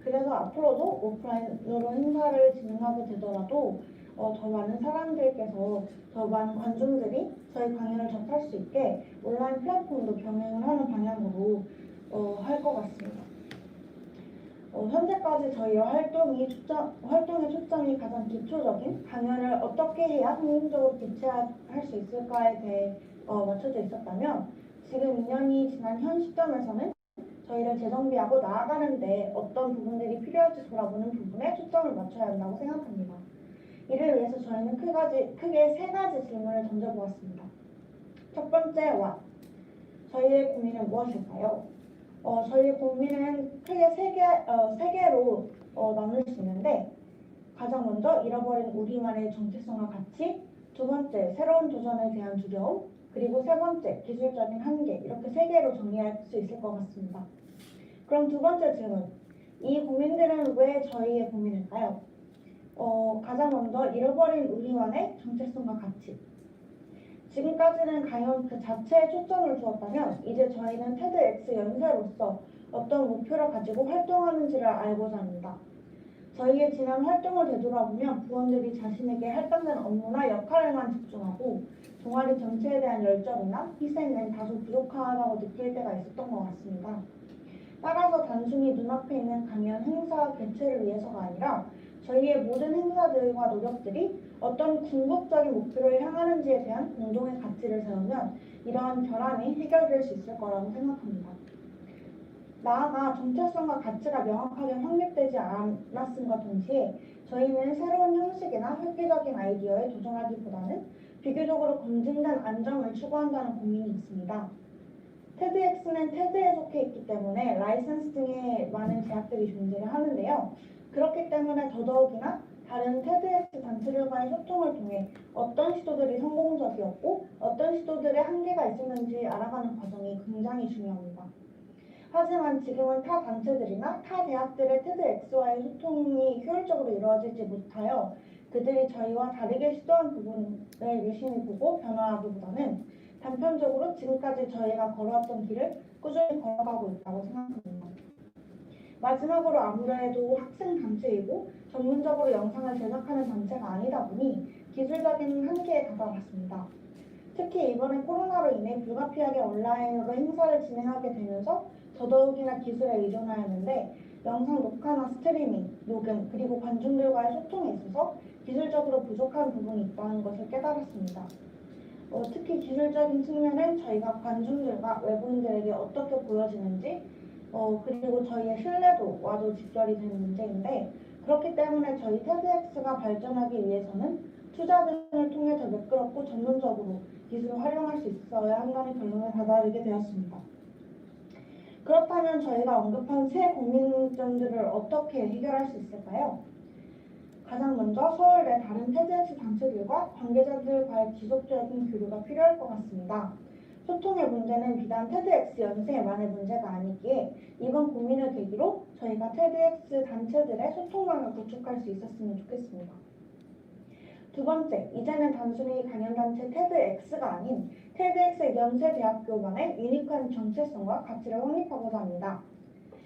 그래서 앞으로도 오프라인으로 행사를 진행하게 되더라도 더 많은 사람들께서, 더 많은 관중들이 저희 강연을 접할 수 있게 온라인 플랫폼도 병행을 하는 방향으로 할 것 같습니다. 현재까지 저희 활동의 초점이 가장 기초적인 강연을 어떻게 해야 성공적으로 개최할 수 있을까에 대해 맞춰져 있었다면 지금 2년이 지난 현 시점에서는 저희를 재정비하고 나아가는데 어떤 부분들이 필요할지 돌아보는 부분에 초점을 맞춰야 한다고 생각합니다. 이를 위해서 저희는 크게 세 가지 질문을 던져보았습니다. 첫 번째, what? 저희의 고민은 무엇일까요? 저희의 고민은 크게 세 개로 나눌 수 있는데, 가장 먼저 잃어버린 우리만의 정체성과 가치, 두 번째, 새로운 도전에 대한 두려움, 그리고 세 번째, 기술적인 한계, 이렇게 세 개로 정리할 수 있을 것 같습니다. 그럼 두 번째 질문, 이 고민들은 왜 저희의 고민일까요? 가장 먼저 잃어버린 우리만의 정체성과 가치. 지금까지는 강연 그 자체에 초점을 두었다면 이제 저희는 TEDx 연세로서 어떤 목표를 가지고 활동하는지를 알고자 합니다. 저희의 지난 활동을 되돌아보면 부원들이 자신에게 할당된 업무나 역할에만 집중하고 동아리 전체에 대한 열정이나 희생은 다소 부족하다고 느낄 때가 있었던 것 같습니다. 따라서 단순히 눈앞에 있는 강연 행사 개최를 위해서가 아니라 저희의 모든 행사들과 노력들이 어떤 궁극적인 목표를 향하는지에 대한 공동의 가치를 세우면 이러한 결함이 해결될 수 있을 거라고 생각합니다. 나아가 정체성과 가치가 명확하게 확립되지 않았음과 동시에 저희는 새로운 형식이나 획기적인 아이디어에 도전하기보다는 비교적으로 검증된 안정을 추구한다는 고민이 있습니다. TEDx는 TED에 속해 있기 때문에 라이선스 등의 많은 제약들이 존재를 하는데요. 그렇기 때문에 더더욱이나 다른 TEDx 단체들과의 소통을 통해 어떤 시도들이 성공적이었고 어떤 시도들의 한계가 있었는지 알아가는 과정이 굉장히 중요합니다. 하지만 지금은 타 단체들이나 타 대학들의 TEDx와의 소통이 효율적으로 이루어지지 못하여 그들이 저희와 다르게 시도한 부분을 유심히 보고 변화하기보다는 단편적으로 지금까지 저희가 걸어왔던 길을 꾸준히 걸어가고 있다고 생각합니다. 마지막으로 아무래도 학생 단체이고 전문적으로 영상을 제작하는 단체가 아니다 보니 기술적인 한계에 다가갔습니다. 특히 이번에 코로나로 인해 불가피하게 온라인으로 행사를 진행하게 되면서 더더욱이나 기술에 의존하였는데 영상 녹화나 스트리밍, 녹음, 그리고 관중들과의 소통에 있어서 기술적으로 부족한 부분이 있다는 것을 깨달았습니다. 특히 기술적인 측면은 저희가 관중들과 외부인들에게 어떻게 보여지는지 그리고 저희의 신뢰도와도 직결이 되는 문제인데 그렇기 때문에 저희 TEDx가 발전하기 위해서는 투자 등을 통해 더 매끄럽고 전문적으로 기술을 활용할 수 있어야 한다는 결론에 다다르게 되었습니다. 그렇다면 저희가 언급한 세 고민점들을 어떻게 해결할 수 있을까요? 가장 먼저 서울대 다른 TEDx 단체들과 관계자들과의 지속적인 교류가 필요할 것 같습니다. 소통의 문제는 비단 TEDx 연세만의 문제가 아니기에 이번 고민을 계기로 저희가 TEDx 단체들의 소통망을 구축할 수 있었으면 좋겠습니다. 두 번째, 이제는 단순히 강연단체 TEDx가 아닌 TEDx 연세대학교만의 유니크한 정체성과 가치를 확립하고자 합니다.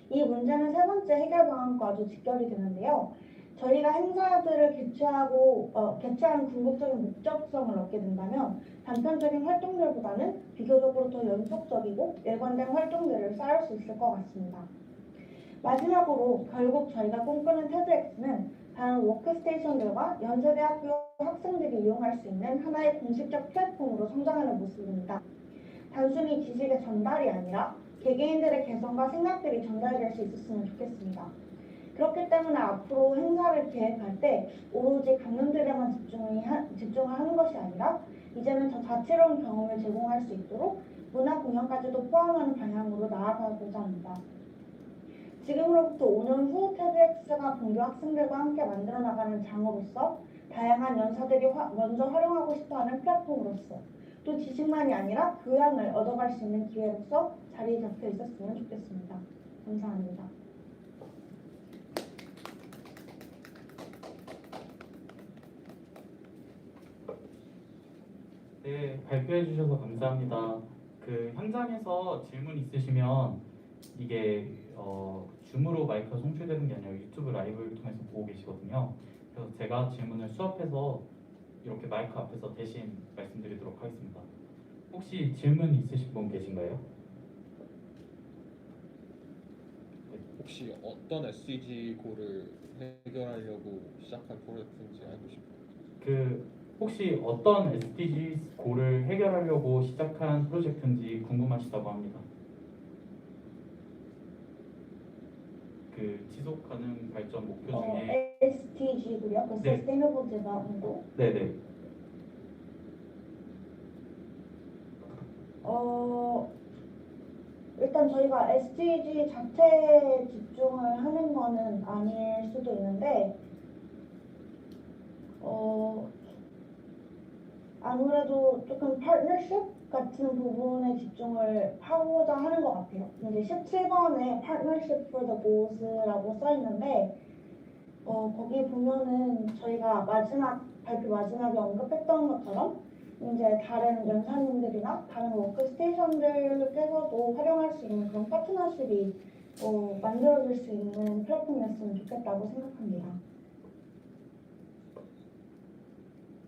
이 문제는 세 번째 해결 방안과도 직결이 되는데요. 저희가 행사들을 개최하는 궁극적인 목적성을 얻게 된다면 단편적인 활동들보다는 비교적으로 더 연속적이고 일관된 활동들을 쌓을 수 있을 것 같습니다. 마지막으로 결국 저희가 꿈꾸는 TEDx는 다른 워크스테이션들과 연세대학교 학생들이 이용할 수 있는 하나의 공식적 플랫폼으로 성장하는 모습입니다. 단순히 지식의 전달이 아니라 개개인들의 개성과 생각들이 전달될 수 있었으면 좋겠습니다. 그렇기 때문에 앞으로 행사를 계획할 때 오로지 강연들에만 집중을 하는 것이 아니라 이제는 더 다채로운 경험을 제공할 수 있도록 문화 공연까지도 포함하는 방향으로 나아가고자 합니다. 지금으로부터 5년 후 TEDx가 본교 학생들과 함께 만들어 나가는 장으로서 다양한 연사들이 먼저 활용하고 싶어하는 플랫폼으로서 또 지식만이 아니라 교양을 얻어갈 수 있는 기회로서 자리에 잡혀 있었으면 좋겠습니다. 감사합니다. 네, 발표해 주셔서 감사합니다. 그 현장에서 질문 있으시면 이게 줌으로 마이크가 송출되는 게 아니라 유튜브 라이브를 통해서 보고 계시거든요. 그래서 제가 질문을 수업해서 이렇게 마이크 앞에서 대신 말씀드리도록 하겠습니다. 혹시 질문 있으신 분 계신가요? 혹시 어떤 SDG 고를 해결하려고 시작한 프로젝트인지 알고 싶어요. 그 혹시 어떤 SDG 고를 해결하려고 시작한 프로젝트인지 궁금하시다고 합니다. 그 지속 가능 발전 목표 중에 SDG고요. 그 네. Sustainable Development Goal. 네네. 일단 저희가 SDG 자체에 집중을 하는 거는 아닐 수도 있는데, 아무래도 조금 파트너십 같은 부분에 집중을 하고자 하는 것 같아요. 이제 17번에 Partnership for the Goals라고 써 있는데, 거기 보면은 저희가 발표 마지막에 언급했던 것처럼 이제 다른 연사님들이나 다른 워크스테이션들께서도 활용할 수 있는 그런 파트너십이 만들어질 수 있는 플랫폼이었으면 좋겠다고 생각합니다.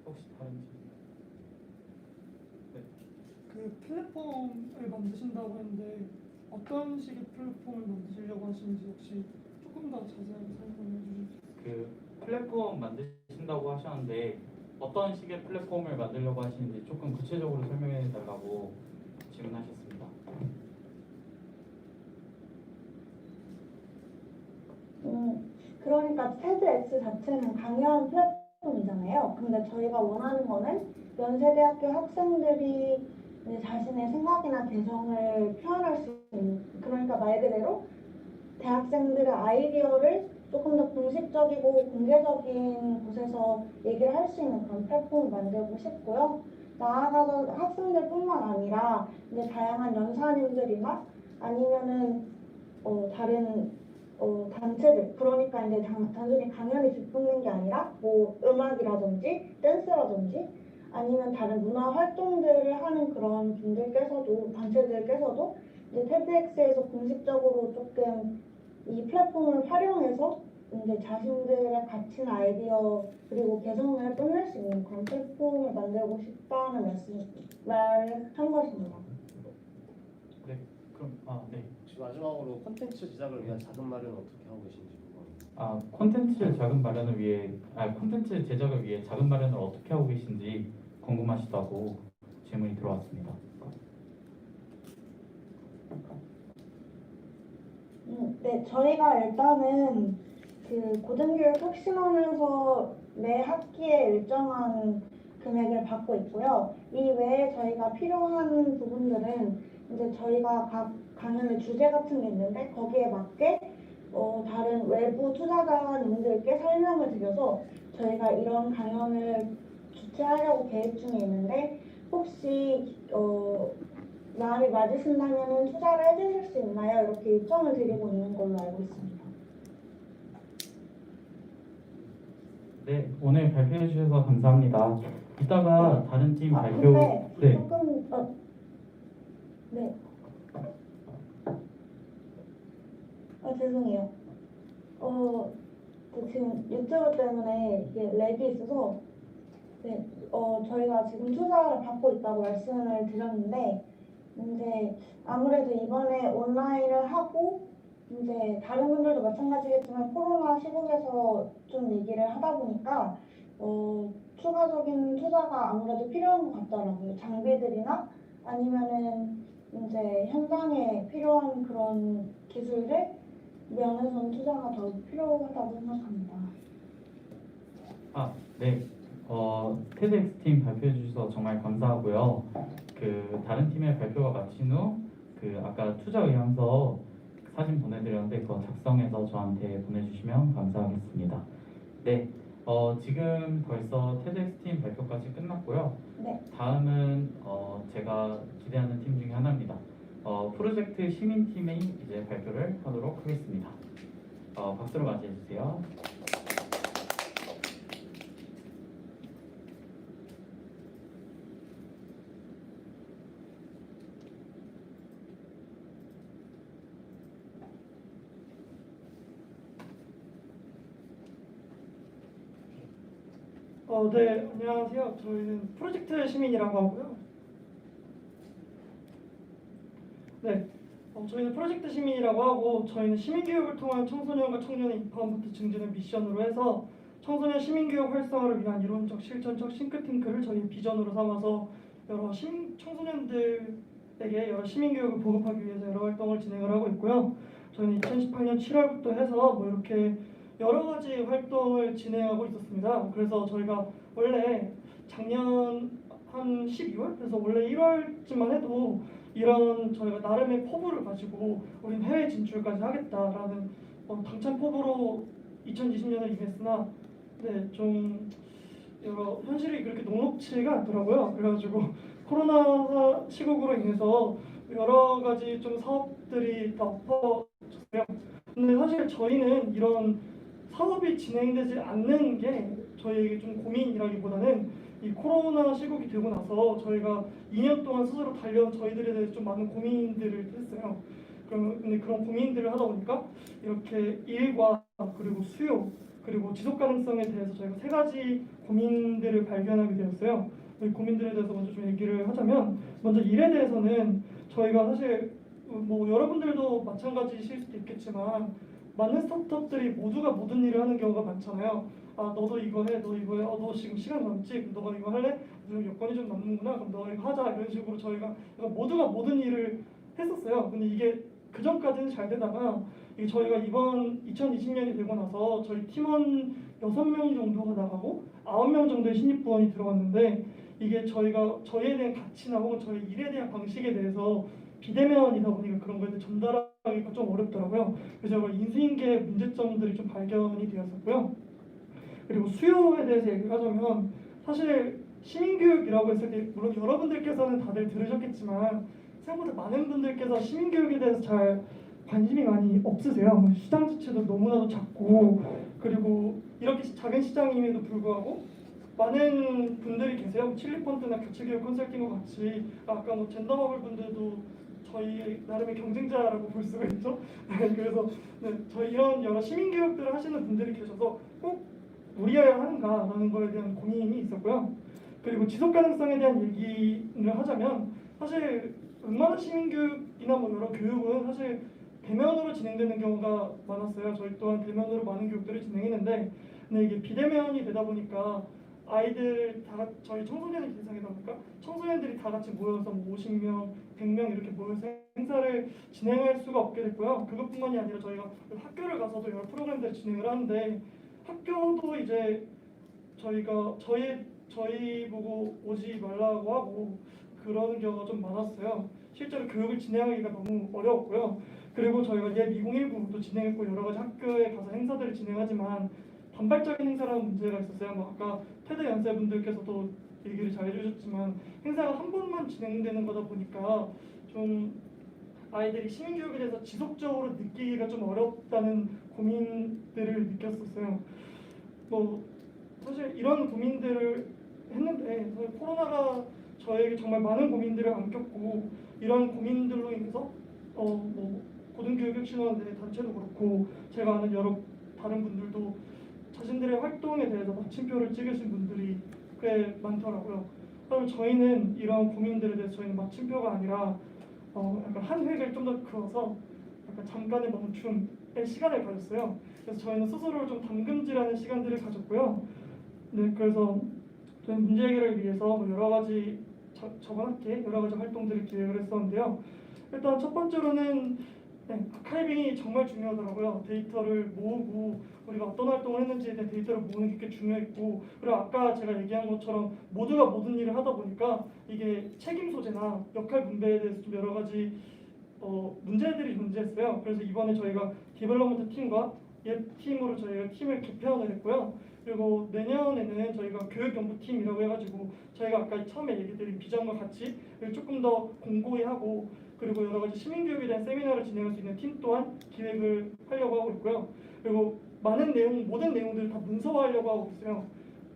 혹시 다른 질문? 그 플랫폼을 만드신다고 했는데 어떤 식의 플랫폼을 만드시려고 하시는지 혹시 조금 더 자세하게 설명해 주실 수 있어요? 그 플랫폼 만드신다고 하셨는데 어떤 식의 플랫폼을 만들려고 하시는지 조금 구체적으로 설명해 달라고 질문하셨습니다. 그러니까 TEDx 자체는 강연 플랫폼이잖아요. 근데 저희가 원하는 거는 연세대학교 학생들이 이제 자신의 생각이나 개성을 표현할 수 있는, 그러니까 말 그대로 대학생들의 아이디어를 조금 더 공식적이고 공개적인 곳에서 얘기를 할 수 있는 그런 플랫폼을 만들고 싶고요. 나아가서 학생들뿐만 아니라 이제 다양한 연사님들이나 아니면은 다른 단체들, 그러니까 이제 단순히 강연에 집중된 게 아니라 뭐 음악이라든지 댄스라든지 아니면 다른 문화 활동들을 하는 그런 분들께서도, 단체들께서도 이제 TEDx에서 공식적으로 조금 이 플랫폼을 활용해서 이제 자신들의 가치나 아이디어 그리고 개성을 뽐낼 수 있는 그런 플랫폼을 만들고 싶다는 말을 한 것입니다. 네, 그럼 네. 혹시 마지막으로 콘텐츠 제작을 위한 자금 마련은 어떻게 하고 계신지 궁금합니다. 콘텐츠 제작을 위해 자금 마련을 어떻게 하고 계신지 궁금하시다고 질문이 들어왔습니다. 네, 저희가 일단은 그 고등교육 혁신원에서 매 학기에 일정한 금액을 받고 있고요. 이 외에 저희가 필요한 부분들은 이제 저희가 각 강연의 주제 같은 게 있는데 거기에 맞게 다른 외부 투자자님들께 설명을 드려서 저희가 이런 강연을 주최하려고 계획 중에 있는데 혹시 마음이 맞으신다면 투자를 해주실 수 있나요? 이렇게 요청을 드리고 있는 걸로 알고 있습니다. 네, 오늘 발표해 주셔서 감사합니다. 이따가 다른 팀 발표. 근데 네. 조금 네. 죄송해요. 지금 유튜브 때문에 이게 렉이 있어서 네, 저희가 지금 투자를 받고 있다고 말씀을 드렸는데 이제 아무래도 이번에 온라인을 하고 이제 다른 분들도 마찬가지겠지만 코로나 시국에서 좀 얘기를 하다 보니까 추가적인 투자가 아무래도 필요한 것 같더라고요. 장비들이나 아니면은 이제 현장에 필요한 그런 기술들 면에서는 투자가 더 필요하다고 생각합니다. 네. TEDx 팀 발표해 주셔서 정말 감사하고요. 그 다른 팀의 발표가 마친 후 그 아까 투자 의향서 사진 보내드렸는데 그거 작성해서 저한테 보내주시면 감사하겠습니다. 네. 지금 벌써 TEDx 팀 발표까지 끝났고요. 네. 다음은 제가 기대하는 팀 중에 하나입니다. 프로젝트 시민팀의 이제 발표를 하도록 하겠습니다. 박수로 맞이해 주세요. 네, 안녕하세요. 저희는 프로젝트 시민이라고 하고요. 네, 저희는 프로젝트 시민이라고 하고 저희는 시민교육을 통한 청소년과 청년의 인파원부터 증진을 미션으로 해서 청소년 시민교육 활성화를 위한 이론적 실천적 싱크탱크를 저희 비전으로 삼아서 여러 청소년들에게 여러 시민교육을 보급하기 위해서 여러 활동을 진행을 하고 있고요. 저는 2018년 7월부터 해서 뭐 이렇게 여러 가지 활동을 진행하고 있었습니다. 그래서 저희가 원래 작년 한 12월? 그래서 원래 1월쯤만 해도 이런 저희가 나름의 포부를 가지고 우린 해외 진출까지 하겠다라는 당찬 포부로 2020년을 임했으나 네, 좀 여러 현실이 그렇게 녹록치가 않더라고요. 그래가지고 코로나 시국으로 인해서 여러 가지 좀 사업들이 다 엎어졌어요. 근데 사실 저희는 이런 사업이 진행되지 않는 게 저희에게 좀 고민이라기보다는 이 코로나 시국이 되고 나서 저희가 2년 동안 스스로 달려온 저희들에 대해서 좀 많은 고민들을 했어요. 근데 그런 고민들을 하다 보니까 이렇게 일과 그리고 수요 그리고 지속 가능성에 대해서 저희가 세 가지 고민들을 발견하게 되었어요. 이 고민들에 대해서 먼저 좀 얘기를 하자면 먼저 일에 대해서는 저희가 사실 뭐 여러분들도 마찬가지실 수도 있겠지만 많은 스타트업들이 모두가 모든 일을 하는 경우가 많잖아요. 아 너도 이거 해, 너 이거 해, 너 지금 시간 남지? 그럼 너가 이거 할래? 그럼 여건이 좀 남는구나. 그럼 너가 이거 하자. 이런 식으로 저희가 모두가 모든 일을 했었어요. 근데 이게 그 전까지는 잘 되다가 이게 저희가 이번 2020년이 되고 나서 저희 팀원 6명 정도가 나가고 9명 정도의 신입부원이 들어왔는데 이게 저희가 저희에 대한 가치나 혹은 저희 일에 대한 방식에 대해서 비대면이다 보니까 그런 거에 대해 전달하기가 좀 어렵더라고요. 그래서 저희가 인수인계 문제점들이 좀 발견이 되었었고요. 그리고 수요에 대해서 얘기를 하자면 사실 시민교육이라고 했을 때 물론 여러분들께서는 다들 들으셨겠지만 생각보다 많은 분들께서 시민교육에 대해서 잘 관심이 많이 없으세요. 시장 자체도 너무나도 작고 그리고 이렇게 작은 시장임에도 불구하고 많은 분들이 계세요. 칠리펀드나 교체교육 컨설팅과 같이 아까 뭐 젠더버블 분들도 저희 나름의 경쟁자라고 볼 수가 있죠. 그래서 네, 저희 이런 여러 시민교육들을 하시는 분들이 계셔서 꼭 우리여야 하는가라는 거에 대한 고민이 있었고요. 그리고 지속 가능성에 대한 얘기를 하자면 사실 웬만한 시민교육이나 뭐 여러 교육은 사실 대면으로 진행되는 경우가 많았어요. 저희 또한 대면으로 많은 교육들을 진행했는데 근데 이게 비대면이 되다 보니까 아이들 다 저희 청소년이 대상이다 보니까 청소년들이 다 같이 모여서 뭐 50명, 100명 이렇게 모여서 행사를 진행할 수가 없게 됐고요. 그것뿐만이 아니라 저희가 학교를 가서도 여러 프로그램들을 진행을 하는데 학교도 이제 저희가 저희 보고 오지 말라고 하고 그러는 경우가 좀 많았어요. 실제로 교육을 진행하기가 너무 어려웠고요. 그리고 저희가 예 2019도 진행했고 여러 가지 학교에 가서 행사들을 진행하지만 반발적인 행사라는 문제가 있었어요. 뭐 아까 테드 연세분들께서도 얘기를 잘 해주셨지만 행사가 한 번만 진행되는 거다 보니까 좀 아이들이 시민교육에 대해서 지속적으로 느끼기가 좀 어렵다는 고민들을 느꼈었어요. 뭐 사실 이런 고민들을 했는데 사실 코로나가 저에게 정말 많은 고민들을 안겼고 이런 고민들로 인해서 뭐 고등교육혁신원의 단체도 그렇고 제가 아는 여러 다른 분들도 자신들의 활동에 대해서 마침표를 찍으신 분들이 꽤 많더라고요. 그럼 저희는 이런 고민들에 대해서 저희는 마침표가 아니라 약간 한 획을 좀 더 그어서 약간 잠깐의 멈춤의 시간을 가졌어요. 그래서 저희는 스스로를 좀 담금질하는 시간들을 가졌고요. 네, 그래서 저희 문제 해결을 위해서 뭐 여러 가지 저번 학기에 여러 가지 활동들을 기획을 했었는데요. 일단 첫 번째로는 아카이빙이 정말 중요하더라고요. 데이터를 모으고 우리가 어떤 활동을 했는지에 대한 데이터를 모으는 게 꽤 중요했고 그리고 아까 제가 얘기한 것처럼 모두가 모든 일을 하다 보니까 이게 책임 소재나 역할 분배에 대해서 좀 여러 가지 문제들이 존재했어요. 그래서 이번에 저희가 디벨롭먼트 팀과 옛 팀으로 저희가 팀을 개편을 했고요. 그리고 내년에는 저희가 교육연구팀이라고 해가지고 저희가 아까 처음에 얘기드린 비전과 같이 조금 더 공고히 하고 그리고 여러 가지 시민교육에 대한 세미나를 진행할 수 있는 팀 또한 기획을 하려고 하고 있고요. 그리고 모든 내용들을 다 문서화하려고 하고 있어요.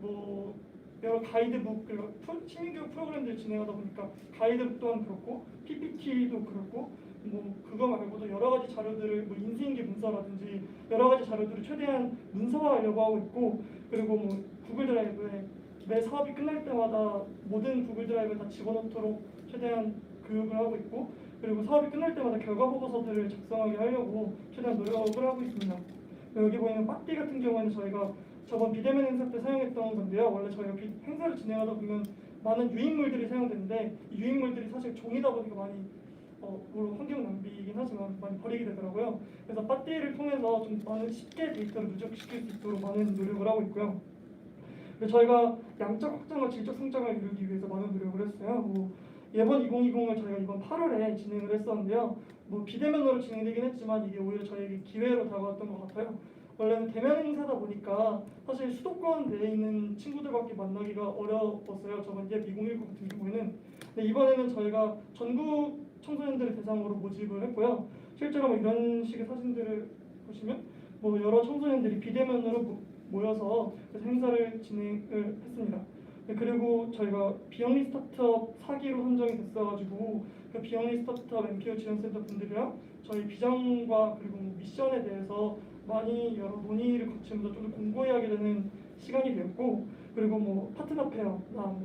뭐 여러 가이드북 그리고 시민교육 프로그램들을 진행하다 보니까 가이드북 또한 그렇고 PPT도 그렇고 뭐 그거 말고도 여러 가지 자료들을 뭐 인수인계 문서라든지 여러 가지 자료들을 최대한 문서화하려고 하고 있고 그리고 뭐 구글 드라이브에 매 사업이 끝날 때마다 모든 구글 드라이브에 다 집어넣도록 최대한 교육을 하고 있고 그리고 사업이 끝날 때마다 결과 보고서들을 작성하게 하려고 최대한 노력을 하고 있습니다. 여기 보이는 빠띠 같은 경우에는 저희가 저번 비대면 행사 때 사용했던 건데요. 원래 저희가 행사를 진행하다 보면 많은 유인물들이 사용되는데 이 유인물들이 사실 종이다 보니까 많이 물론 환경 낭비이긴 하지만 많이 버리게 되더라고요. 그래서 빠띠를 통해서 좀 많은 쉽게 데이터를 누적시킬 수 있도록 많은 노력을 하고 있고요. 그래서 저희가 양적 확장과 질적 성장을 이루기 위해서 많은 노력을 했어요. 예번 2020을 저희가 이번 8월에 진행을 했었는데요. 비대면으로 진행되긴 했지만 이게 오히려 저희에게 기회로 다가왔던 것 같아요. 원래는 대면 행사다 보니까 사실 수도권 내에 있는 친구들밖에 만나기가 어려웠어요. 저번 예 2019 같은 경우에는. 근데 이번에는 저희가 전국 청소년들을 대상으로 모집을 했고요. 실제로 이런 식의 사진들을 보시면 여러 청소년들이 비대면으로 모여서 그래서 행사를 진행을 했습니다. 그리고 저희가 비영리 스타트업 4기로 선정이 됐어가지고 그 비영리 스타트업 NPO 지원센터 분들이랑 저희 비전과 그리고 미션에 대해서 많이 여러 논의를 거치면서 좀 더 공고히 하게 되는 시간이 되었고, 그리고 파트너 페어나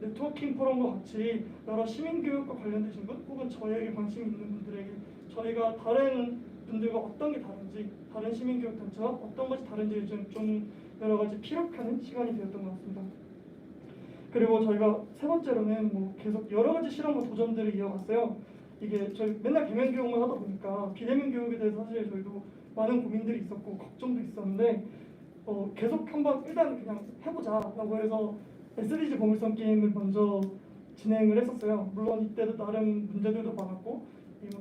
네트워킹 포럼과 같이 여러 시민교육과 관련되신 분 혹은 저에게 관심이 있는 분들에게 저희가 다른 분들과 어떤 게 다른지, 다른 시민교육 단체와 어떤 것이 다른지 좀 여러 가지 피력하는 시간이 되었던 것 같습니다. 그리고 저희가 세 번째로는 계속 여러 가지 실험과 도전들을 이어갔어요. 이게 저희 맨날 대면 교육만 하다 보니까 비대면 교육에 대해서 사실 저희도 많은 고민들이 있었고 걱정도 있었는데 계속 한번 일단 그냥 해보자라고 해서 SDG 보물섬 게임을 먼저 진행을 했었어요. 물론 이때도 나름 문제들도 많았고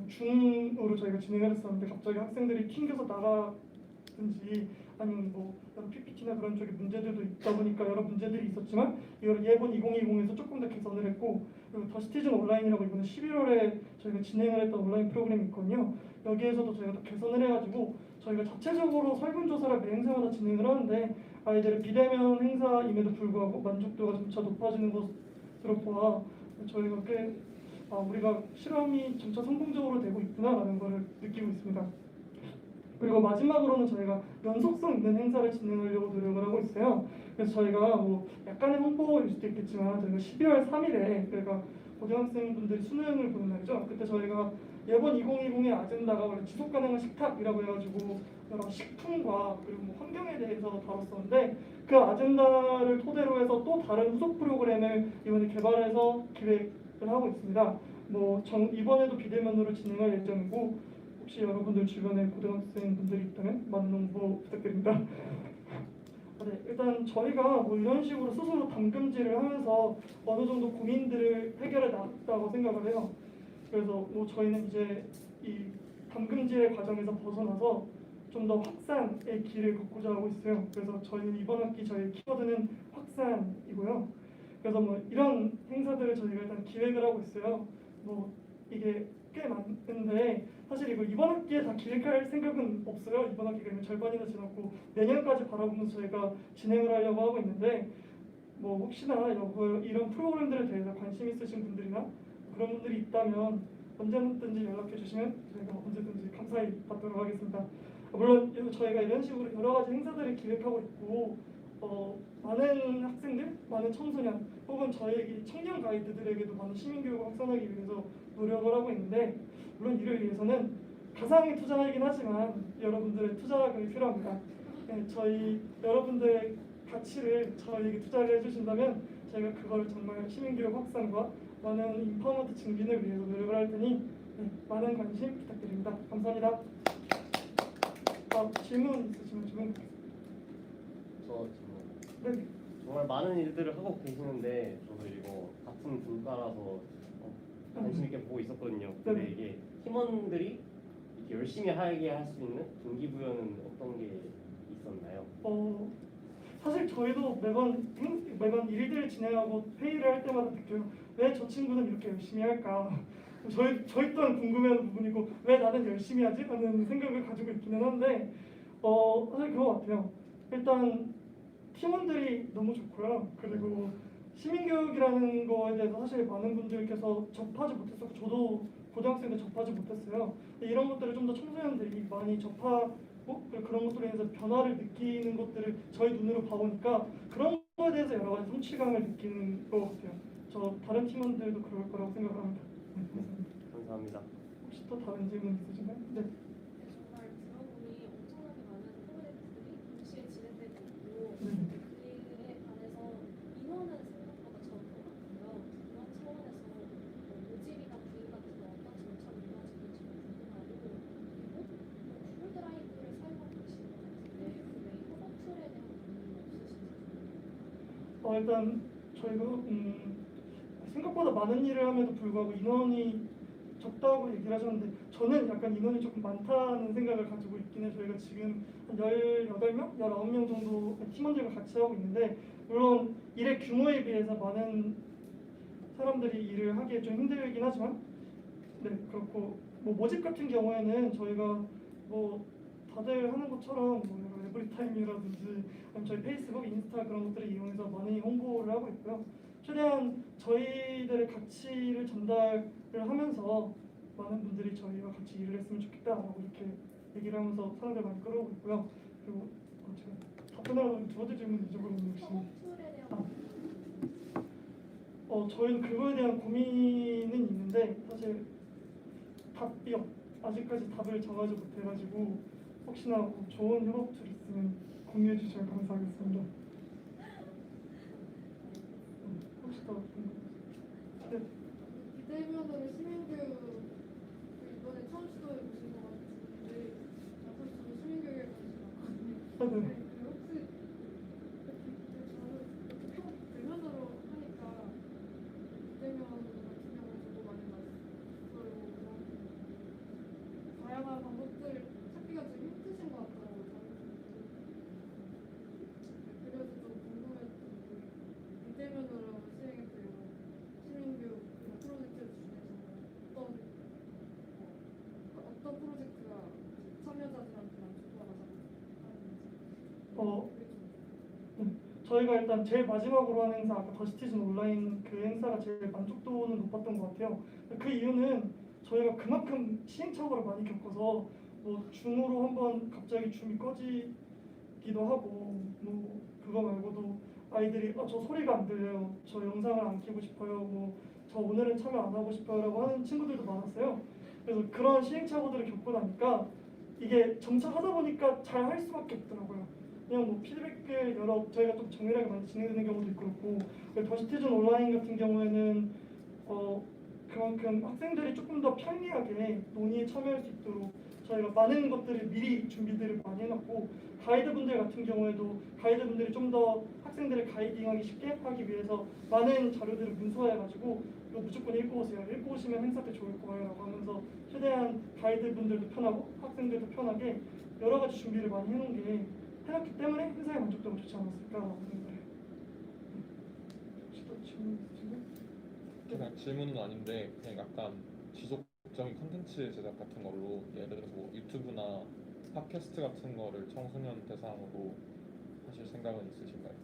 중으로 저희가 진행을 했었는데 갑자기 학생들이 튕겨서 나가든지 아니면 여러 PPT나 그런 쪽에 문제들도 있다 보니까 여러 문제들이 있었지만 이걸 예본 2020에서 조금 더 개선을 했고, 그리고 더 시티즌 온라인이라고 이번에 11월에 저희가 진행을 했던 온라인 프로그램이 있거든요. 여기에서도 저희가 더 개선을 해가지고 저희가 자체적으로 설문조사를 매 행사마다 진행을 하는데 아이들의 비대면 행사임에도 불구하고 만족도가 점차 높아지는 것으로 보아 저희가 꽤 우리가 실험이 점차 성공적으로 되고 있구나라는 것을 느끼고 있습니다. 그리고 마지막으로는 저희가 연속성 있는 행사를 진행하려고 노력을 하고 있어요. 그래서 저희가 약간의 홍보일 수도 있겠지만 저희가 12월 3일에 그러니까 고등학생분들이 수능을 보는 날이죠. 그때 저희가 예번 2020의 아젠다가 원래 지속 가능한 식탁이라고 해가지고 여러 식품과 그리고 환경에 대해서 다뤘었는데 그 아젠다를 토대로 해서 또 다른 후속 프로그램을 이번에 개발해서 기획을 하고 있습니다. 이번에도 비대면으로 진행할 예정이고 혹시 여러분들 주변에 고등학생분들이 있다면 많은 홍보 부탁드립니다. 네, 일단 저희가 이런 식으로 스스로 담금질을 하면서 어느 정도 고민들을 해결해 나갔다고 생각을 해요. 그래서 저희는 이제 이 담금질의 과정에서 벗어나서 좀 더 확산의 길을 걷고자 하고 있어요. 그래서 저희는 이번 학기 저희 키워드는 확산이고요. 그래서 이런 행사들을 저희가 일단 기획을 하고 있어요. 이게 꽤 많은데 사실 이번 학기에 다 기획할 생각은 없어요. 이번 학기가 이미 절반이나 지났고 내년까지 바라보면서 저희가 진행을 하려고 하고 있는데 혹시나 이런 프로그램들에 대해서 관심 있으신 분들이나 그런 분들이 있다면 언제든지 연락해 주시면 저희가 언제든지 감사히 받도록 하겠습니다. 물론 저희가 이런 식으로 여러 가지 행사들을 기획하고 있고 많은 학생들, 많은 청소년 혹은 저희 청년 가이드들에게도 많은 시민교육을 확산하기 위해서 노력을 하고 있는데 물론 이를 위해서는 가상의 투자이긴 하지만 여러분들의 투자금이 필요합니다. 네, 저희 여러분들의 가치를 저희에게 투자를 해주신다면 저희가 그걸 정말 시민교육 확산과 많은 인파워먼트 증진을 위해서 노력을 할 테니 많은 관심 부탁드립니다. 감사합니다. 질문 있으시면 질문 부탁드립니다. 저 지금 네. 정말 많은 일들을 하고 계시는데 저도 이거 같은 분과라서 관심 있게 보고 있었거든요. 근데 네. 이게 팀원들이 이렇게 열심히 하게 할 수 있는 동기부여는 어떤 게 있었나요? 사실 저희도 매번 일들을 진행하고 회의를 할 때마다 느껴요. 왜 저 친구는 이렇게 열심히 할까? 저희 또한 궁금해하는 부분이고 왜 나는 열심히 하지? 라는 생각을 가지고 있기는 한데 사실 그런 것 같아요. 일단 팀원들이 너무 좋고요. 그리고 시민교육이라는 거에 대해서 사실 많은 분들께서 접하지 못했었고 저도 고등학생 때 접하지 못했어요. 이런 것들을 좀 더 청소년들이 많이 접하고 그리고 그런 것들에 대해서 변화를 느끼는 것들을 저희 눈으로 봐오니까 그런 거에 대해서 여러 가지 성취감을 느끼는 것 같아요. 저 다른 팀원들도 그럴 거라고 생각합니다. 감사합니다. 혹시 또 다른 질문 있으신가요? 네. 정말 들어보니 엄청나게 많은 프로젝트들이 동시에 진행되고 있고 네. 그에 반해서 인원은 생각보다 적은 것 같고요. 그런 차원에서 모집이 일단 저희가 생각보다 많은 일을 함에도 불구하고 인원이 적다고 얘기를 하셨는데 저는 약간 인원이 조금 많다는 생각을 가지고 있긴 해요. 저희가 지금 한 18명, 19명 정도 팀원들과 같이 하고 있는데 물론 일의 규모에 비해서 많은 사람들이 일을 하기에 좀 힘들긴 하지만 네 그렇고 뭐 모집 같은 경우에는 저희가 뭐 다들 하는 것처럼 뭐 여러 에브리타임이라든지 아니면 저희 페이스북, 인스타 그런 것들을 이용해서 많이 홍보를 하고 있고요. 최대한 저희들의 가치를 전달을 하면서 많은 분들이 저희와 같이 일을 했으면 좋겠다라고 이렇게 얘기를 하면서 사람들 많이 끌어오고 있고요. 그리고 제가 답변하려고 두 번째 질문 잊어버렸는데 혹시 저희는 그거에 대한 고민은 있는데 사실 답이 아직까지 답을 정하지 못해가지고 혹시나 뭐 좋은 협업 툴 있으면 공유해 주시면 감사하겠습니다. 혹시 더 네. 비대면으로 시민교육 이번에 처음 시도해 보신 것 같은데 저도 시민교육에 관심 많거든요. 네. 혹시 저는 대면으로 하니까 비대면 같은 경우도 많이 봤어요. 다양한 방법들 찾기가 좀 힘드신 것 같아요. 그래서 좀 궁금했던 게 비대면으로 시행했고요. 시민교육 프로젝트 중에서 어떤 프로젝트가 참여자들한테 만족도가 가장 저희가 일단 제일 마지막으로 한 행사 아까 더시티즌 온라인 그 행사가 제일 만족도는 높았던 것 같아요. 그 이유는 저희가 그만큼 시행착오를 많이 겪어서 뭐 줌으로 한번 갑자기 줌이 꺼지기도 하고 뭐 그거 말고도 아이들이 저 소리가 안 들려요, 저 영상을 안 켜고 싶어요, 뭐 저 오늘은 참여 안 하고 싶어요라고 하는 친구들도 많았어요. 그래서 그런 시행착오들을 겪고 나니까 이게 점차 하다 보니까 잘 할 수밖에 없더라고요. 그냥 뭐 피드백을 저희가 좀 정밀하게 많이 진행되는 경우도 그렇고 더시티즌 온라인 같은 경우에는 그만큼 학생들이 조금 더 편리하게 논의에 참여할 수 있도록 저희가 많은 것들을 미리 준비들을 많이 해놨고 가이드분들 같은 경우에도 가이드분들이 좀 더 학생들을 가이딩하기 쉽게 하기 위해서 많은 자료들을 문서화해가지고 이거 무조건 읽고 오세요, 읽고 오시면 행사 때 좋을 거예요 라고 하면서 최대한 가이드분들도 편하고 학생들도 편하게 여러 가지 준비를 많이 해놨기 때문에 행사의 만족도가 좋지 않았을까라고 생각해요. 혹시 또 질문 있으신가요? 그냥 질문은 아닌데 그냥 약간 지속적인 컨텐츠 제작 같은 걸로 예를 들어서 뭐 유튜브나 팟캐스트 같은 거를 청소년 대상으로 하실 생각은 있으신가요?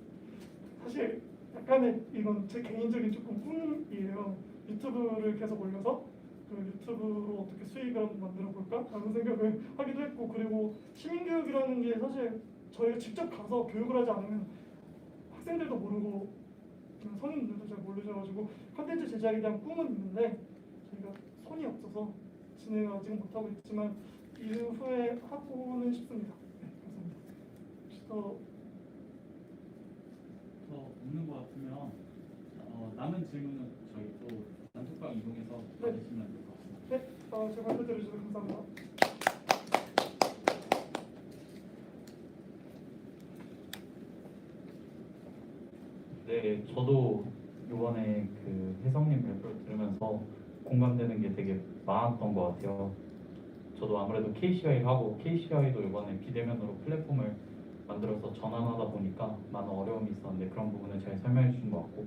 사실 약간의 이건 제 개인적인 조금 꿈이에요. 유튜브를 계속 올려서 그 유튜브로 어떻게 수익을 한번 만들어 볼까 라는 생각을 하기도 했고 그리고 시민교육이라는 게 사실 저희가 직접 가서 교육을 하지 않으면 학생들도 모르고 성인들도 잘 모르셔가지고 컨텐츠 제작에 대한 꿈은 있는데 저희가 손이 없어서 진행을 아직 못하고 있지만 이후에 하고는 싶습니다. 네, 감사합니다. 혹시 더 없는 것 같으면 남은 질문은 저희 또 단톡방 이용해서 네. 받으시면 될 것 같습니다. 네, 제가 발표 들어주셔서 감사합니다. 네, 저도 이번에 그 혜성님 발표를 들으면서 공감되는 게 되게 많았던 것 같아요. 저도 아무래도 KCI 하고 KCI도 이번에 비대면으로 플랫폼을 만들어서 전환하다 보니까 많은 어려움이 있었는데 그런 부분을 잘 설명해 주신 것 같고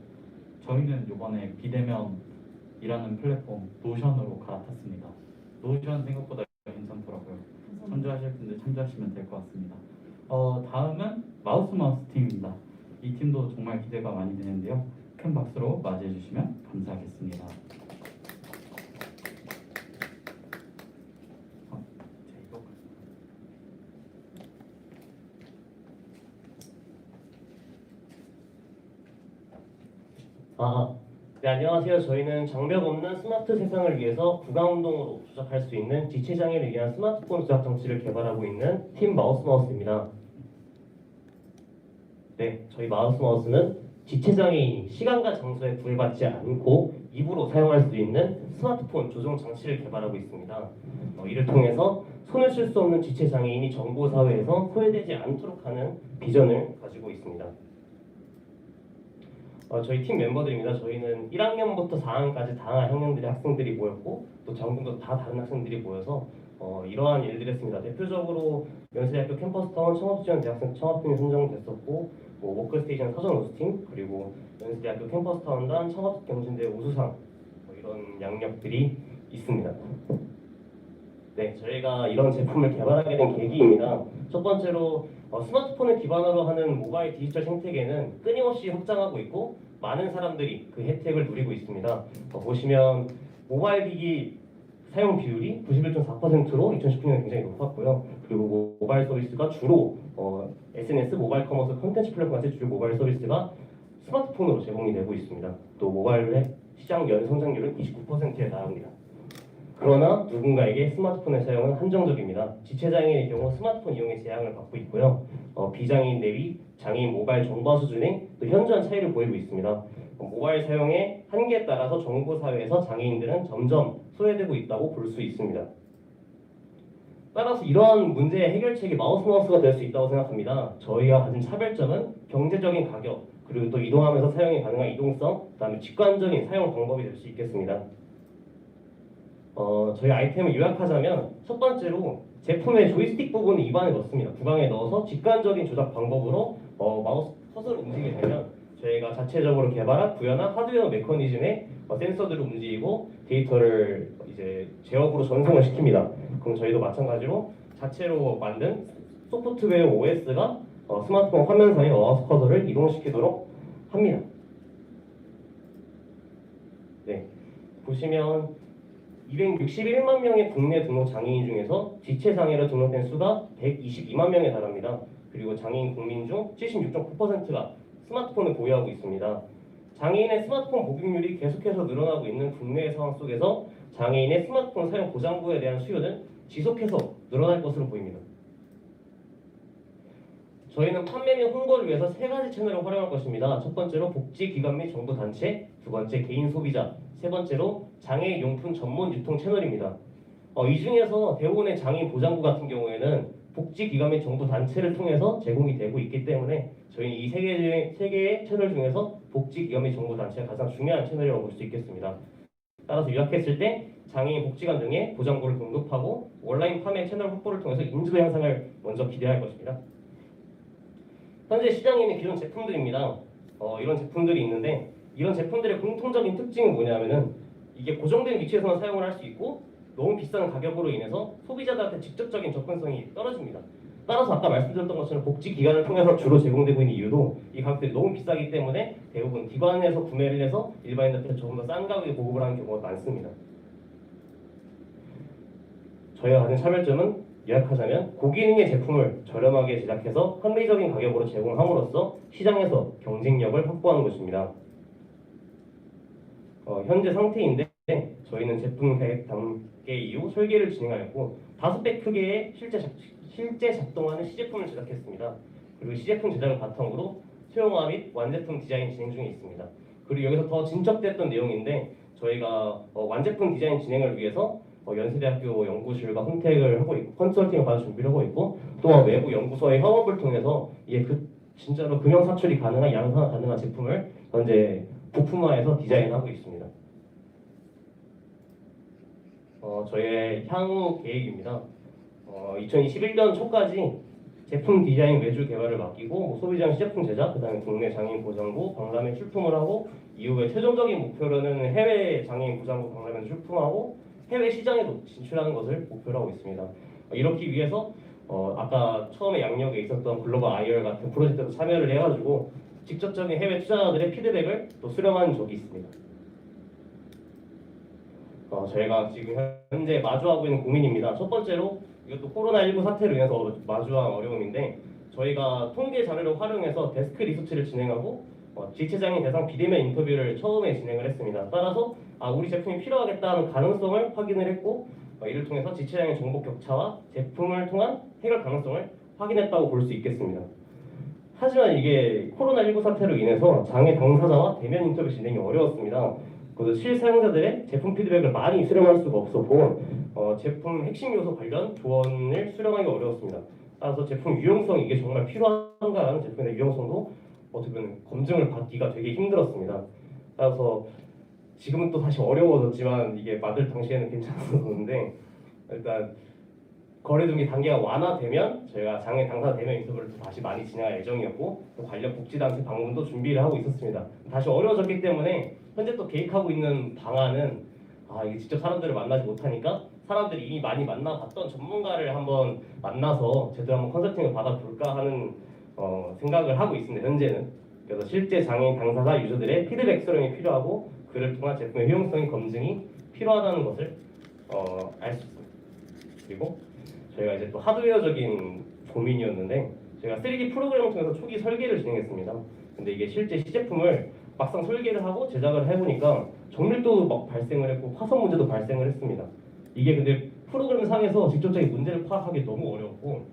저희는 이번에 비대면이라는 플랫폼 노션으로 갈아탔습니다. 노션 생각보다 괜찮더라고요. 참조하실 분들 참조하시면 될 것 같습니다. 다음은 마우스 팀입니다. 이 팀도 정말 기대가 많이 되는데요. 큰 박수로 맞이해 주시면 감사하겠습니다. 네, 안녕하세요. 저희는 장벽 없는 스마트 세상을 위해서 구강운동으로 조작할 수 있는 지체장애를 위한 스마트폰 조작 장치를 개발하고 있는 팀 마우스입니다. 네, 저희 마우스는 지체장애인이 시간과 장소에 구애받지 않고 입으로 사용할 수 있는 스마트폰 조종 장치를 개발하고 있습니다. 이를 통해서 손을 쓸 수 없는 지체장애인이 정보사회에서 소외되지 않도록 하는 비전을 가지고 있습니다. 저희 팀 멤버들입니다. 저희는 1학년부터 4학년까지 다양한 학년들의 학생들이 모였고 또 전국도 다 다른 학생들이 모여서 이러한 일들을 했습니다. 대표적으로 연세대학교 캠퍼스타운 창업지원 대학생 창업팀이 선정됐었고 워크스테이션 사전 우수팀 그리고 연세대학교 캠퍼스타운단 창업경진대 우수상 이런 양력들이 있습니다. 네, 저희가 이런 제품을 개발하게 된 계기입니다. 첫 번째로 스마트폰을 기반으로 하는 모바일 디지털 생태계는 끊임없이 확장하고 있고 많은 사람들이 그 혜택을 누리고 있습니다. 보시면 모바일 기기 사용 비율이 91.4%로 2019년에 굉장히 높았고요. 그리고 모바일 서비스가 주로 SNS 모바일 커머스 콘텐츠 플랫폼 같은 주요 모바일 서비스가 스마트폰으로 제공이 되고 있습니다. 또 모바일 앱 시장 연 성장률은 29%에 달합니다. 그러나 누군가에게 스마트폰의 사용은 한정적입니다. 지체장애인의 경우 스마트폰 이용에 제한을 받고 있고요. 비장애인 대비 장애인 모바일 정보 수준에 또 현저한 차이를 보이고 있습니다. 모바일 사용의 한계에 따라서 정보 사회에서 장애인들은 점점 소외되고 있다고 볼 수 있습니다. 따라서 이러한 문제의 해결책이 마우스가 될 수 있다고 생각합니다. 저희가 가진 차별점은 경제적인 가격, 그리고 또 이동하면서 사용이 가능한 이동성, 그다음에 직관적인 사용 방법이 될 수 있겠습니다. 저희 아이템을 요약하자면 첫 번째로 제품의 조이스틱 부분을 입안에 넣습니다. 구강에 넣어서 직관적인 조작 방법으로 마우스 커서를 움직이게 되면 저희가 자체적으로 개발한 구현한 하드웨어 메커니즘의 센서들을 움직이고 데이터를 이제 제어부로 전송을 시킵니다. 그럼 저희도 마찬가지로 자체로 만든 소프트웨어 OS가 스마트폰 화면상의 마우스 커서를 이동시키도록 합니다. 네, 보시면 261만 명의 국내 등록 장애인 중에서 지체장애로 등록된 수가 122만 명에 달합니다. 그리고 장애인 국민 중 76.9%가 스마트폰을 보유하고 있습니다. 장애인의 스마트폰 보급률이 계속해서 늘어나고 있는 국내의 상황 속에서 장애인의 스마트폰 사용 보장구에 대한 수요는 지속해서 늘어날 것으로 보입니다. 저희는 판매 및 홍보를 위해서 세 가지 채널을 활용할 것입니다. 첫 번째로 복지기관 및 정부 단체, 두 번째 개인 소비자, 세 번째로 장애인 용품 전문 유통 채널입니다. 이 중에서 대부분의 장애인 보장구 같은 경우에는 복지기관 및 정부 단체를 통해서 제공이 되고 있기 때문에 저희는 이 세 개의 채널 중에서 복지기관 및 정부 단체가 가장 중요한 채널이라고 볼 수 있겠습니다. 따라서 요약했을 때 장애인 복지관 등의 보장구를 공급하고 온라인 판매 채널 확보를 통해서 인지도 향상을 먼저 기대할 것입니다. 현재 시장에 있는 기존 제품들입니다. 이런 제품들이 있는데 이런 제품들의 공통적인 특징은 뭐냐면은 이게 고정된 위치에서만 사용을 할 수 있고 너무 비싼 가격으로 인해서 소비자들한테 직접적인 접근성이 떨어집니다. 따라서 아까 말씀드렸던 것처럼 복지기관을 통해서 주로 제공되고 있는 이유도 이 가격들이 너무 비싸기 때문에 대부분 기관에서 구매를 해서 일반인들한테 조금 더 싼 가격에 보급을 하는 경우가 많습니다. 저희가 가진 차별점은 요약하자면 고기능의 제품을 저렴하게 제작해서 합리적인 가격으로 제공함으로써 시장에서 경쟁력을 확보하는 것입니다. 현재 상태인데 저희는 제품 계획 단계 이후 설계를 진행하였고 5배 크기의 실제 작동하는 시제품을 제작했습니다. 그리고 시제품 제작을 바탕으로 수용화 및 완제품 디자인 진행 중에 있습니다. 그리고 여기서 더 진척됐던 내용인데 저희가 완제품 디자인 진행을 위해서 연세대학교 연구실과 혼택을 하고 있고 컨설팅을 받아 준비를 하고 있고 또한 외부 연구소의 협업을 통해서 이게 진짜로 금형 사출이 가능한 양산화 가능한 제품을 현재 부품화해서 디자인하고 있습니다. 저희의 향후 계획입니다. 2021년 초까지 제품 디자인 외주 개발을 맡기고 소비자용 시제품 제작, 그다음에 국내 장애인 보장구 박람회 출품을 하고 이후에 최종적인 목표로는 해외 장애인 보장구 박람회 출품하고 해외 시장에도 진출하는 것을 목표로 하고 있습니다. 이렇기 위해서 아까 처음에 양력에 있었던 글로벌 IR 같은 프로젝트도 참여를 해가지고 직접적인 해외 투자자들의 피드백을 또 수렴한 적이 있습니다. 저희가 지금 현재 마주하고 있는 고민입니다. 첫 번째로 이것도 코로나19 사태로 인해서 마주한 어려움인데 저희가 통계 자료를 활용해서 데스크 리서치를 진행하고 지체장애인 대상 비대면 인터뷰를 처음에 진행을 했습니다. 따라서 우리 제품이 필요하겠다는 가능성을 확인을 했고 이를 통해서 지체장애인 정보 격차와 제품을 통한 해결 가능성을 확인했다고 볼 수 있겠습니다. 하지만 이게 코로나19 사태로 인해서 장애 당사자와 대면 인터뷰 진행이 어려웠습니다. 그래서 실사용자들의 제품 피드백을 많이 수렴할 수가 없었고 제품 핵심 요소 관련 조언을 수렴하기 어려웠습니다. 따라서 제품 유용성 이게 정말 필요한가라는 제품의 유용성도 어떻게 보면 검증을 받기가 되게 힘들었습니다. 따라서 지금은 또 다시 어려워졌지만 이게 만들 당시에는 괜찮았었는데 일단 거래등기 단계가 완화되면 저희가 장애 당사 대면 인터뷰를 또 다시 많이 진행할 예정이었고 또 관련 복지단체 방문도 준비를 하고 있었습니다. 다시 어려워졌기 때문에 현재 또 계획하고 있는 방안은 이게 직접 사람들을 만나지 못하니까 사람들이 이미 많이 만나봤던 전문가를 한번 만나서 제대로 한번 컨설팅을 받아볼까 하는 생각을 하고 있습니다. 현재는. 그래서 실제 장애인 당사자 유저들의 피드백 수령이 필요하고 그를 통한 제품의 효용성의 검증이 필요하다는 것을 알 수 있습니다. 그리고 저희가 이제 또 하드웨어적인 고민이었는데 저희가 3D 프로그램을 통해서 초기 설계를 진행했습니다. 근데 이게 실제 시제품을 막상 설계를 하고 제작을 해보니까 정밀도도 막 발생을 했고 화성 문제도 발생을 했습니다. 이게 근데 프로그램 상에서 직접적인 문제를 파악하기 너무 어려웠고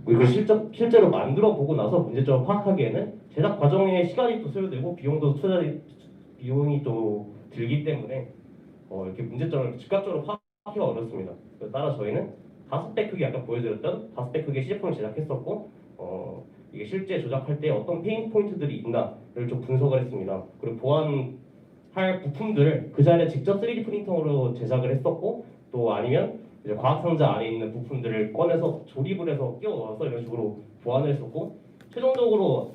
이걸 실제로 만들어 보고 나서 문제점을 파악하기에는 제작 과정에 시간이 또 소요되고 비용이 또 들기 때문에 이렇게 문제점을 즉각적으로 파악하기가 어렵습니다. 따라 저희는 5배 크기 아까 보여드렸던 5배 크기의 시제품을 제작했었고 이게 실제 조작할 때 어떤 페인 포인트들이 있나를 좀 분석을 했습니다. 그리고 보완할 부품들을 그 자리에 직접 3D 프린터로 제작을 했었고 또 아니면 이제 과학 상자 안에 있는 부품들을 꺼내서 조립을 해서 끼워 넣어서 이런 식으로 보완을 했었고 최종적으로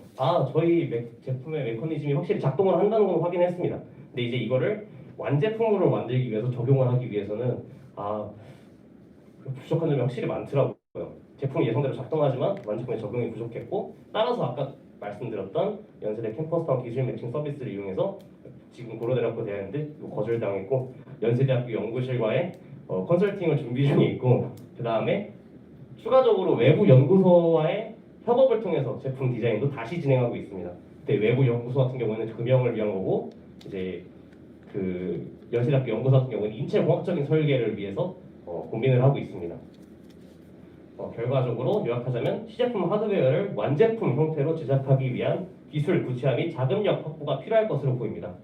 저희 제품의 메커니즘이 확실히 작동을 한다는 걸 확인했습니다. 근데 이제 이거를 완제품으로 만들기 위해서 적용을 하기 위해서는 부족한 점이 확실히 많더라고요. 제품이 예상대로 작동하지만 완제품의 적용이 부족했고 따라서 아까 말씀드렸던 연세대 캠퍼스타운 기술 매칭 서비스를 이용해서 지금 고려대학교 대학인데 거절당했고 연세대학교 연구실과의 컨설팅을 준비 중에 있고 그 다음에 추가적으로 외부 연구소와의 협업을 통해서 제품 디자인도 다시 진행하고 있습니다. 근데 외부 연구소 같은 경우는 금형을 위한 거고 이제 그 연세대학교 연구소 같은 경우는 인체공학적인 설계를 위해서 고민을 하고 있습니다. 결과적으로 요약하자면 시제품 하드웨어를 완제품 형태로 제작하기 위한 기술 구체화 및 자금력 확보가 필요할 것으로 보입니다.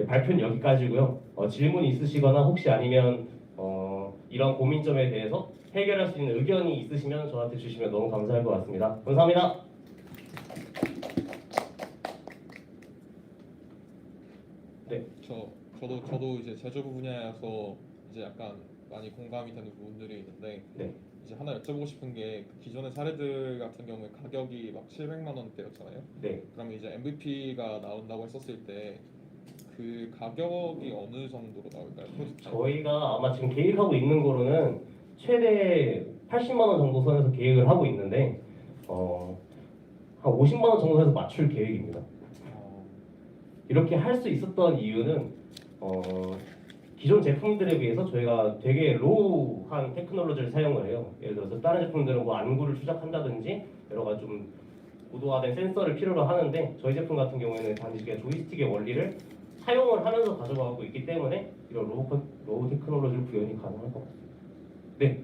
발표는 여기까지고요. 질문 있으시거나 혹시 아니면 이런 고민점에 대해서 해결할 수 있는 의견이 있으시면 저한테 주시면 너무 감사할 것 같습니다. 감사합니다. 네. 저도 이제 제조부 분야여서 이제 약간 많이 공감이 되는 부분들이 있는데 네. 이제 하나 여쭤보고 싶은 게그 기존의 사례들 같은 경우에 가격이 막 700만 원대였잖아요. 네. 그러면 이제 MVP가 나온다고 했었을 때 그 가격이 어느 정도로 나올까요? 프로젝트? 저희가 아마 지금 계획하고 있는 거로는 최대 80만 원 정도 선에서 계획을 하고 있는데 한 50만 원 정도 해서 맞출 계획입니다. 이렇게 할 수 있었던 이유는 기존 제품들에 비해서 저희가 되게 로우한 테크놀로지를 사용을 해요. 예를 들어서 다른 제품들은 뭐 안구를 추적한다든지 여러 가지 좀 고도화된 센서를 필요로 하는데 저희 제품 같은 경우에는 단지 그냥 조이스틱의 원리를 사용을 하면서 가져가고 있기 때문에 이런 로우 테크놀로지를 구현이 가능할 것 같습니다. 네.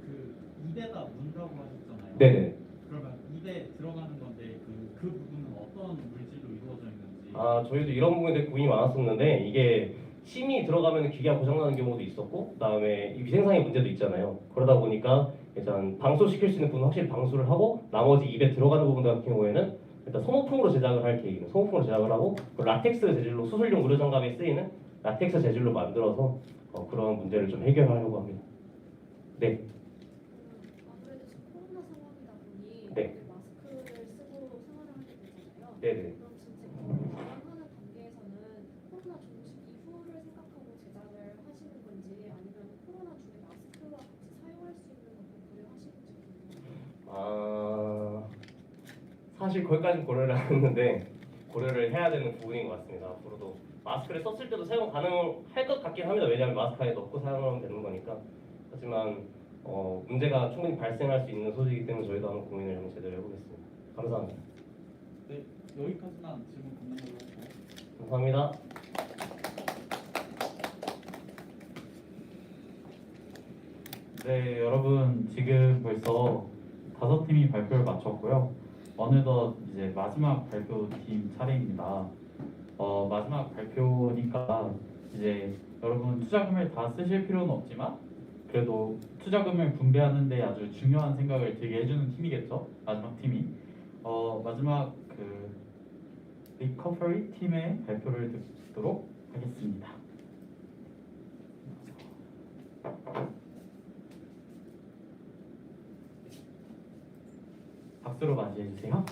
그 입에다 문다고 하셨잖아요. 네네. 그러면 입에 들어가는 건데 그 부분은 어떤 물질로 이루어져 있는지. 저희도 이런 부분에 대해 고민이 많았었는데 이게 침이 들어가면 기계가 고장나는 경우도 있었고 그다음에 이 위생상의 문제도 있잖아요. 그러다 보니까 일단 방수시킬 수 있는 부분은 확실히 방수를 하고 나머지 입에 들어가는 부분 같은 경우에는 일단 소모품으로 제작을 할 계획입니다. 소모품으로 제작을 하고 라텍스 재질로 수술용 의료장갑에 쓰이는 라텍스 재질로 만들어서 그런 문제를 좀 해결하려고 합니다. 네. 아무래도 지금 코로나 상황이다 보니 네. 다들 마스크를 쓰고 생활을 하게 되잖아요. 네네. 그럼 진짜 진행하는 단계에서는 코로나 종식 이후를 생각하고 제작을 하시는 건지 아니면 코로나 중에 마스크와 같이 사용할 수 있는 것도 고려하시는지 궁금해요. 사실 거기까지 고려를 안 했는데 고려를 해야 되는 부분인 것 같습니다. 앞으로도 마스크를 썼을 때도 사용 가능할 것 같긴 합니다. 왜냐하면 마스크 안에 넣고 사용하면 되는 거니까. 하지만 문제가 충분히 발생할 수 있는 소지이기 때문에 저희도 한번 고민을 좀 제대로 해보겠습니다. 감사합니다. 네, 여기까지만 질문 받는 걸로 할까요? 감사합니다. 네, 여러분 지금 벌써 5팀이 발표를 마쳤고요. 어느덧 이제 마지막 발표팀 차례입니다. 마지막 발표니까 이제 여러분 투자금을 다 쓰실 필요는 없지만 그래도 투자금을 분배하는 데 아주 중요한 생각을 들게 해주는 팀이겠죠. 마지막 팀이. 마지막 그 리커버리 팀의 발표를 듣도록 하겠습니다. 박수로 맞이해 주세요.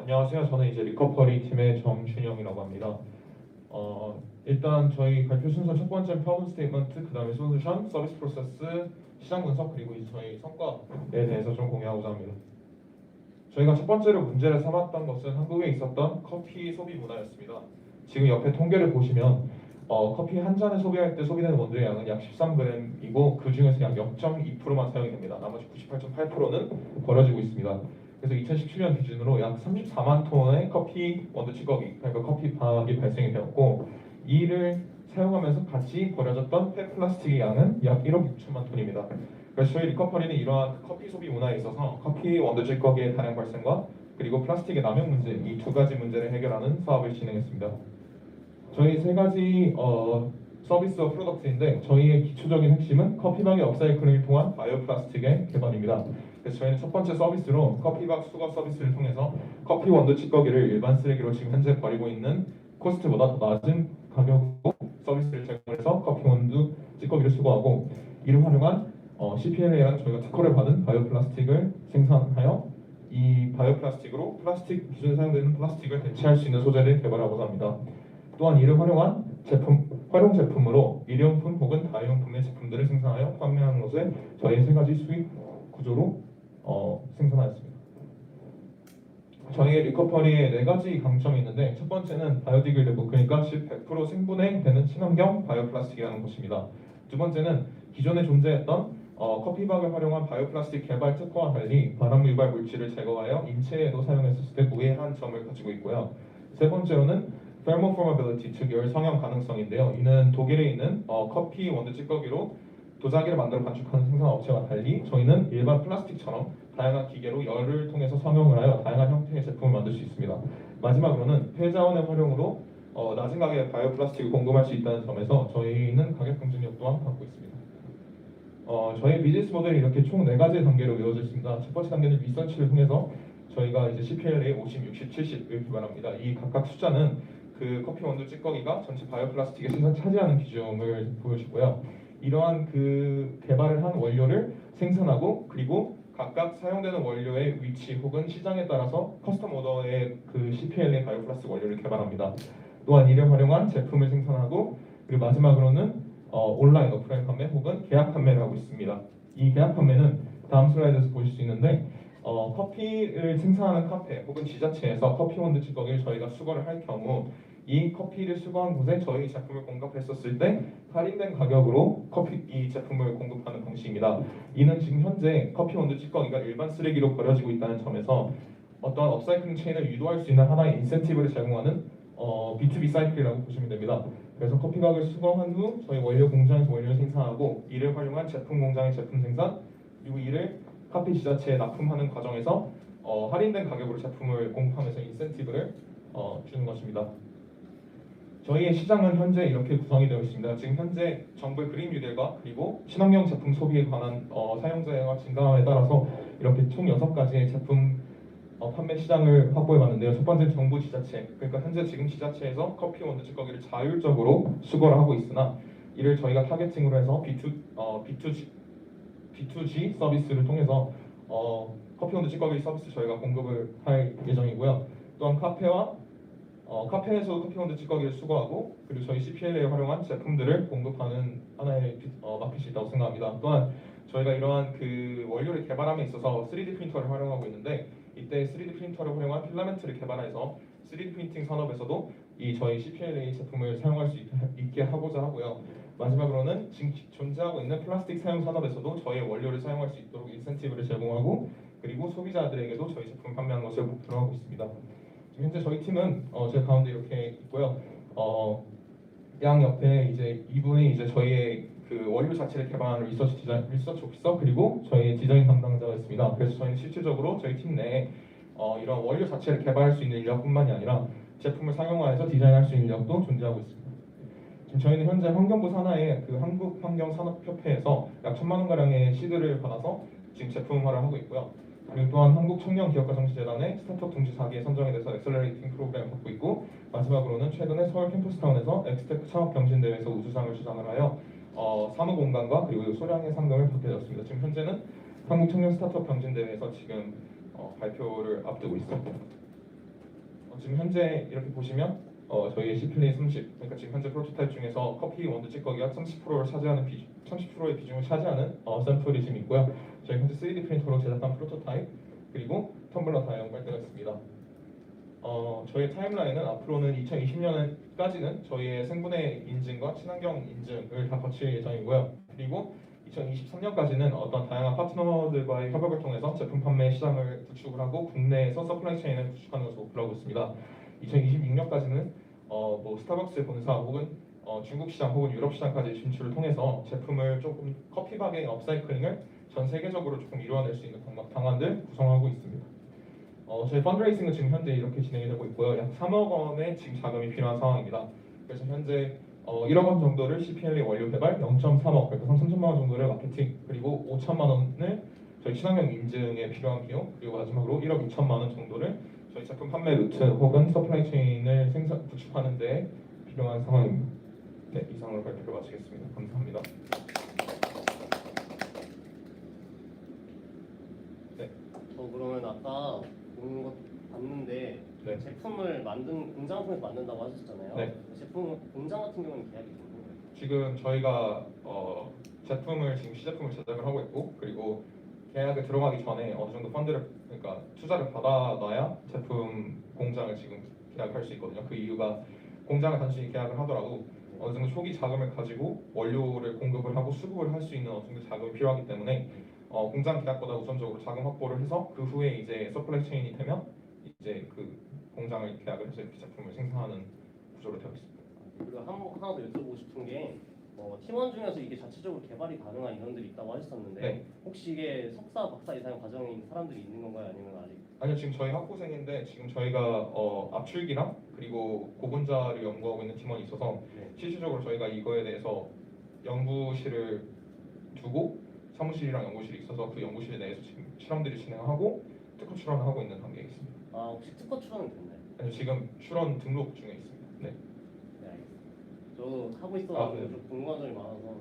안녕하세요. 저는 이제 리커버리 팀의 정준영이라고 합니다. 일단 저희 발표 순서 첫 번째 프로블럼 스테이트먼트, 그 다음에 솔루션, 서비스 프로세스, 시장 분석, 그리고 이제 저희 성과에 대해서 좀 공유하고자 합니다. 저희가 첫 번째로 문제를 삼았던 것은 한국에 있었던 커피 소비 문화였습니다. 지금 옆에 통계를 보시면 커피 한 잔을 소비할 때 소비되는 원두의 양은 약 13g이고 그 중에서 약 0.2%만 사용이 됩니다. 나머지 98.8%는 버려지고 있습니다. 그래서 2017년 기준으로 약 34만 톤의 커피 원두 찌꺼기, 그러니까 커피 박이 발생이 되었고, 이를 사용하면서 같이 버려졌던 폐플라스틱의 양은 약 1억 6천만 톤입니다. 그래서 저희 리커버리는 이러한 커피 소비 문화에 있어서 커피 원두 찌꺼기의 다량 발생과 그리고 플라스틱의 남용 문제, 이 두 가지 문제를 해결하는 사업을 진행했습니다. 저희 세 가지 서비스와 프로덕트인데, 저희의 기초적인 핵심은 커피박의 업사이클링을 통한 바이오 플라스틱의 개발입니다. 그래서 저희는 첫 번째 서비스로 커피박 수거 서비스를 통해서 커피 원두 찌꺼기를 일반 쓰레기로 지금 현재 버리고 있는 코스트보다 더 낮은 가격으로 서비스를 제공해서 커피 원두 찌꺼기를 수거하고, 이를 활용한 CPLA라는 저희가 특허를 받은 바이오 플라스틱을 생산하여 이 바이오 플라스틱으로 플라스틱 기존에 사용되는 플라스틱을 대체할 수 있는 소재를 개발하고자 합니다. 또한 이를 활용한 활용 제품으로 일회용품 혹은 다회용품의 제품들을 생산하여 판매하는 것을 저희 세 가지 수익 구조로 생산하였습니다. 저희의 리커버리에 네 가지 강점이 있는데, 첫 번째는 바이오디그레이더블, 그러니까 즉 100% 생분해되는 친환경 바이오 플라스틱이라는 것입니다. 두 번째는 기존에 존재했던 커피박을 활용한 바이오 플라스틱 개발 특허와 달리 발암 유발 물질을 제거하여 인체에도 사용했을 때 우회한 점을 가지고 있고요. 세 번째로는 thermoformability, 즉 열 성형 가능성인데요. 이는 독일에 있는 커피 원두 찌꺼기로 도자기를 만들어 반죽하는 생산 업체와 달리 저희는 일반 플라스틱처럼 다양한 기계로 열을 통해서 성형을 하여 다양한 형태의 제품을 만들 수 있습니다. 마지막으로는 폐자원의 활용으로 낮은 가격에 바이오 플라스틱을 공급할 수 있다는 점에서 저희는 가격 경쟁력 또한 갖고 있습니다. 저희 비즈니스 모델이 이렇게 총 4가지 단계로 이루어져 있습니다. 첫 번째 단계는 리서치를 통해서 저희가 이제 CPLA 50, 60, 70을 기반합니다. 이 각각 숫자는 그 커피 원두 찌꺼기가 전체 바이오 플라스틱의 생산 차지하는 비중을 보여주고요. 이러한 그 개발을 한 원료를 생산하고, 그리고 각각 사용되는 원료의 위치 혹은 시장에 따라서 커스텀 오더의 그 CPLA 바이오 플라스틱 원료를 개발합니다. 또한 이를 활용한 제품을 생산하고, 그리고 마지막으로는 온라인 오프라인 판매 혹은 계약 판매를 하고 있습니다. 이 계약 판매는 다음 슬라이드에서 보실 수 있는데, 커피를 생산하는 카페 혹은 지자체에서 커피 원두 찌꺼기를 저희가 수거를 할 경우 이 커피를 수거한 곳에 저희 제품을 공급했었을 때 할인된 가격으로 이 제품을 공급하는 방식입니다. 이는 지금 현재 커피 원두 찌꺼기가 일반 쓰레기로 버려지고 있다는 점에서 어떤 업사이클링 체인을 유도할 수 있는 하나의 인센티브를 제공하는 B2B 사이클이라고 보시면 됩니다. 그래서 커피박을 수거한 후 저희 원료 공장에서 원료를 생산하고, 이를 활용한 제품 공장의 제품 생산, 그리고 이를 카페 지자체에 납품하는 과정에서 할인된 가격으로 제품을 공급하면서 인센티브를 주는 것입니다. 저희의 시장은 현재 이렇게 구성이 되어 있습니다. 지금 현재 정부의 그린 뉴딜과 그리고 친환경 제품 소비에 관한 사용자가 증가함에 따라서 이렇게 총 6가지의 제품 판매 시장을 확보해 봤는데요. 첫 번째 정부 지자체, 그러니까 현재 지금 지자체에서 커피 원두 찌꺼기를 자율적으로 수거를 하고 있으나, 이를 저희가 타겟팅으로 해서 B2G 서비스를 통해서 커피 원두 찌꺼기 서비스 저희가 공급을 할 예정이고요. 또한 카페에서 커피 원두 찌꺼기를 수거하고, 그리고 저희 CPLA를 활용한 제품들을 공급하는 하나의 마켓이 있다고 생각합니다. 또한 저희가 이러한 그 원료를 개발함에 있어서 3D 프린터를 활용하고 있는데, 이때 3D 프린터를 활용한 필라멘트를 개발해서 3D 프린팅 산업에서도 이 저희 CPLA 제품을 사용할 수 있게 하고자 하고요. 마지막으로는 지금 존재하고 있는 플라스틱 사용 산업에서도 저희 원료를 사용할 수 있도록 인센티브를 제공하고, 그리고 소비자들에게도 저희 제품을 판매하는 것을 목표로 하고 있습니다. 지금 현재 저희 팀은 제 가운데 이렇게 있고요. 양 옆에 이제 이분이 이제 저희의 그 원료 자체를 개발하는 리서치 오피서, 그리고 저희 디자인 담당자가 있습니다. 그래서 저희는 실질적으로 저희 팀 내에 이런 원료 자체를 개발할 수 있는 인력뿐만이 아니라 제품을 상용화해서 디자인할 수 있는 인력도 존재하고 있습니다. 지금 저희는 현재 환경부 산하의 그 한국환경산업협회에서 약 1,000만 원 가량의 시드를 받아서 지금 제품화를 하고 있고요. 그리고 또한 한국청년기업가정시재단의 스타트업 둥지 4기에 선정이 돼서 엑셀러레이팅 프로그램을 받고 있고, 마지막으로는 최근에 서울 캠퍼스타운에서 엑스테크 창업경진대회에서 우수상을 수상을 하여 사무공간과 그리고 소량의 상금을 받게 되었습니다. 지금 현재는 한국청년 스타트업 경진대회에서 지금 발표를 앞두고 있습니다. 지금 현재 이렇게 보시면 저희의 C플레이 30, 그러니까 지금 현재 프로토타입 중에서 커피 원두 찌꺼기가 30%를 차지하는 30%의 비중을 차지하는 샘플이 지금 있고요. 저희 현재 3D 프린터로 제작한 프로토타입 그리고 텀블러 다용 빨대가 있습니다. 저희 타임라인은 앞으로는 2020년까지는 저희의 생분해 인증과 친환경 인증을 다 거칠 예정이고요. 그리고 2023년까지는 어떤 다양한 파트너들과의 협업을 통해서 제품 판매 시장을 구축을 하고 국내에서 서플라이 체인을 구축하는 것을 목표로 하고 있습니다. 2026년까지는 뭐 스타벅스 본사 혹은 중국 시장 혹은 유럽 시장까지 진출을 통해서 제품을 조금 커피바게의 업사이클링을 전 세계적으로 조금 이루어낼 수 있는 방안들 구성하고 있습니다. 저희 펀드레이싱은 지금 현재 이렇게 진행이 되고 있고요. 약 3억 원의 지금 자금이 필요한 상황입니다. 그래서 현재 1억 원 정도를 CPLA 원료 개발, 0.3억, 그러니까 3천만 원 정도를 마케팅, 그리고 5천만 원을 저희 친환경 인증에 필요한 비용, 그리고 마지막으로 1억 2천만 원 정도를 저희 제품 판매 루트 혹은 서플라이 체인을 구축하는 데 필요한 상황입니다. 네, 이상으로 발표를 마치겠습니다. 감사합니다. 네. 그러면 아까 본 것 봤는데 네. 제품을 만든 공장을 통해서 만든다고 하셨잖아요. 네. 제품 공장 같은 경우는 계약이 있나요? 지금 저희가 제품을 지금 시제품을 제작을 하고 있고, 그리고 계약에 들어가기 전에 어느 정도 펀드를, 그러니까 투자를 받아놔야 제품 공장을 지금 계약할 수 있거든요. 그 이유가 공장을 단순히 계약을 하더라도 어느 정도 초기 자금을 가지고 원료를 공급을 하고 수급을 할 수 있는 어느 정도 자금이 필요하기 때문에 공장 계약보다 우선적으로 자금 확보를 해서 그 후에 이제 서플라이 체인이 되면 이제 그 공장을 계약을 해서 이렇게 제품을 생산하는 구조로 되어 있습니다. 그리고 하나 더 여쭤보고 싶은 게 팀원 중에서 이게 자체적으로 개발이 가능한 인원들이 있다고 하셨었는데 네. 혹시 이게 석사, 박사 이상 과정인 사람들이 있는 건가요? 아니면 아직? 아니요, 지금 저희 학부생인데 지금 저희가 압출기랑 그리고 고분자를 연구하고 있는 팀원이 있어서 네. 실질적으로 저희가 이거에 대해서 연구실을 두고 사무실이랑 연구실이 있어서 그 연구실 내에서 지금 실험들이 진행하고 특허 출원을 하고 있는 단계에 있습니다. 혹시 특허 출원은 됐나요? 아니요, 지금 출원 등록 중에 있습니다. 네. 네, 알겠습니다. 저도 하고 있어가지고 네. 좀 궁금한 점이 많아서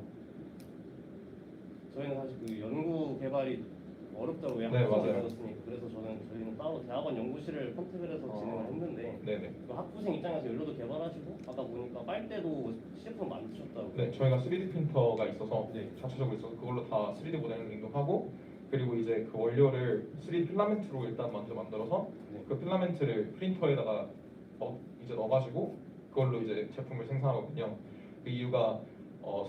저희는 사실 그 연구 개발이 어렵더라고요. 네, 학부생이 맞아요. 되었으니까. 그래서 저희는 따로 대학원 연구실을 컨택을 해서 진행을 했는데 네네. 그 학부생 입장에서 연료도 개발하시고 아까 보니까 빨대도 시제품 만드셨다고. 네, 저희가 3D 프린터가 있어서 네. 자체적으로 있어서 그걸로 다 3D 모델링도 하고, 그리고 이제 그 원료를 3D 필라멘트로 일단 먼저 만들어서 네. 그 필라멘트를 프린터에다가 이제 넣어가지고 그걸로 이제 제품을 생산하거든요. 그 이유가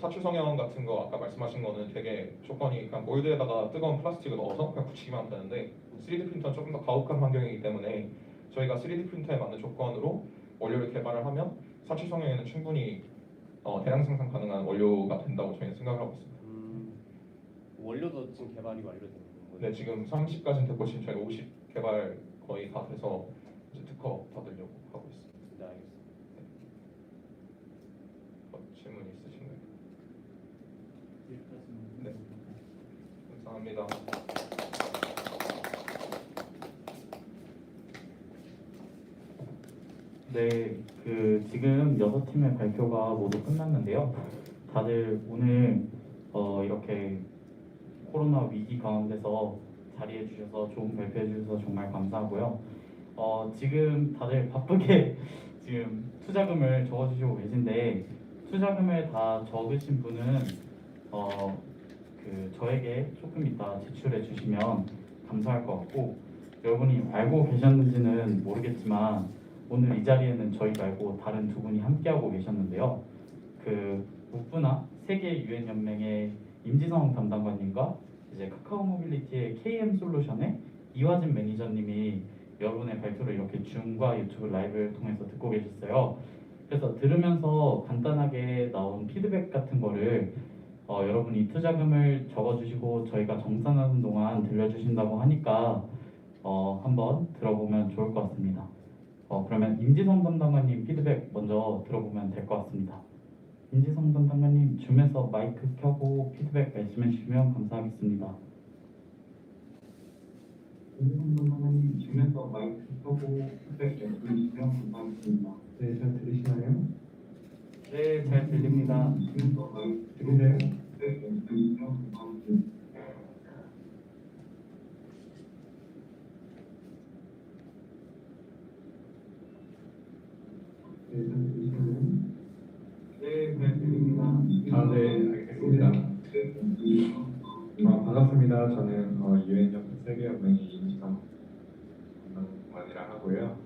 사출 성형 같은 거 아까 말씀하신 거는 되게 조건이 그냥 몰드에다가 뜨거운 플라스틱을 넣어서 그냥 붙이기만 하면 되는데 3D 프린터는 조금 더 가혹한 환경이기 때문에 저희가 3D 프린터에 맞는 조건으로 원료를 개발을 하면 사출 성형에는 충분히 대량 생산 가능한 원료가 된다고 저희는 생각을 하고 있습니다. 원료도 지금 개발이 완료된 거예요? 네, 지금 30까지는 됐고 지금 저희 50 개발 거의 다 돼서 이제 특허 받으려고 하고 있습니다. 네, 알겠습니다. 질문 있으신가요? 여기까지는 네. 감사합니다. 네, 지금 6팀의 발표가 모두 끝났는데요. 다들 오늘 이렇게 코로나 위기 가운데서 자리해 주셔서 좋은 발표해 주셔서 정말 감사하고요. 지금 다들 바쁘게 지금 투자금을 적어주시고 계신데 투자금을 다 적으신 분은 저에게 조금 이따 제출해 주시면 감사할 것 같고, 여러분이 알고 계셨는지는 모르겠지만 오늘 이 자리에는 저희 말고 다른 두 분이 함께하고 계셨는데요. 우프나 세계 유엔 연맹의 임지성 담당관님과 이제 카카오 모빌리티의 KM 솔루션의 이화진 매니저님이 여러분의 발표를 이렇게 줌과 유튜브 라이브를 통해서 듣고 계셨어요. 그래서 들으면서 간단하게 나온 피드백 같은 거를 여러분이 투자금을 적어주시고 저희가 정산하는 동안 들려주신다고 하니까 한번 들어보면 좋을 것 같습니다. 그러면 임지성 담당관님 피드백 먼저 들어보면 될 것 같습니다. 김지성 담당관님 줌에서 마이크 켜고 피드백 말씀해 주시면 감사하겠습니다. 김지성 담당관님 줌에서 마이크 켜고 피드백 말씀해 주시면 감사하겠습니다. 네, 잘 들리시나요? 네, 잘 들립니다. 들리세요? 네, 잘 들리시나요? 네, 잘 들립니다. 네, 알겠습니다. 반갑습니다. 저는 유엔연합 세계연맹의 임지성 담당관이라 하고요.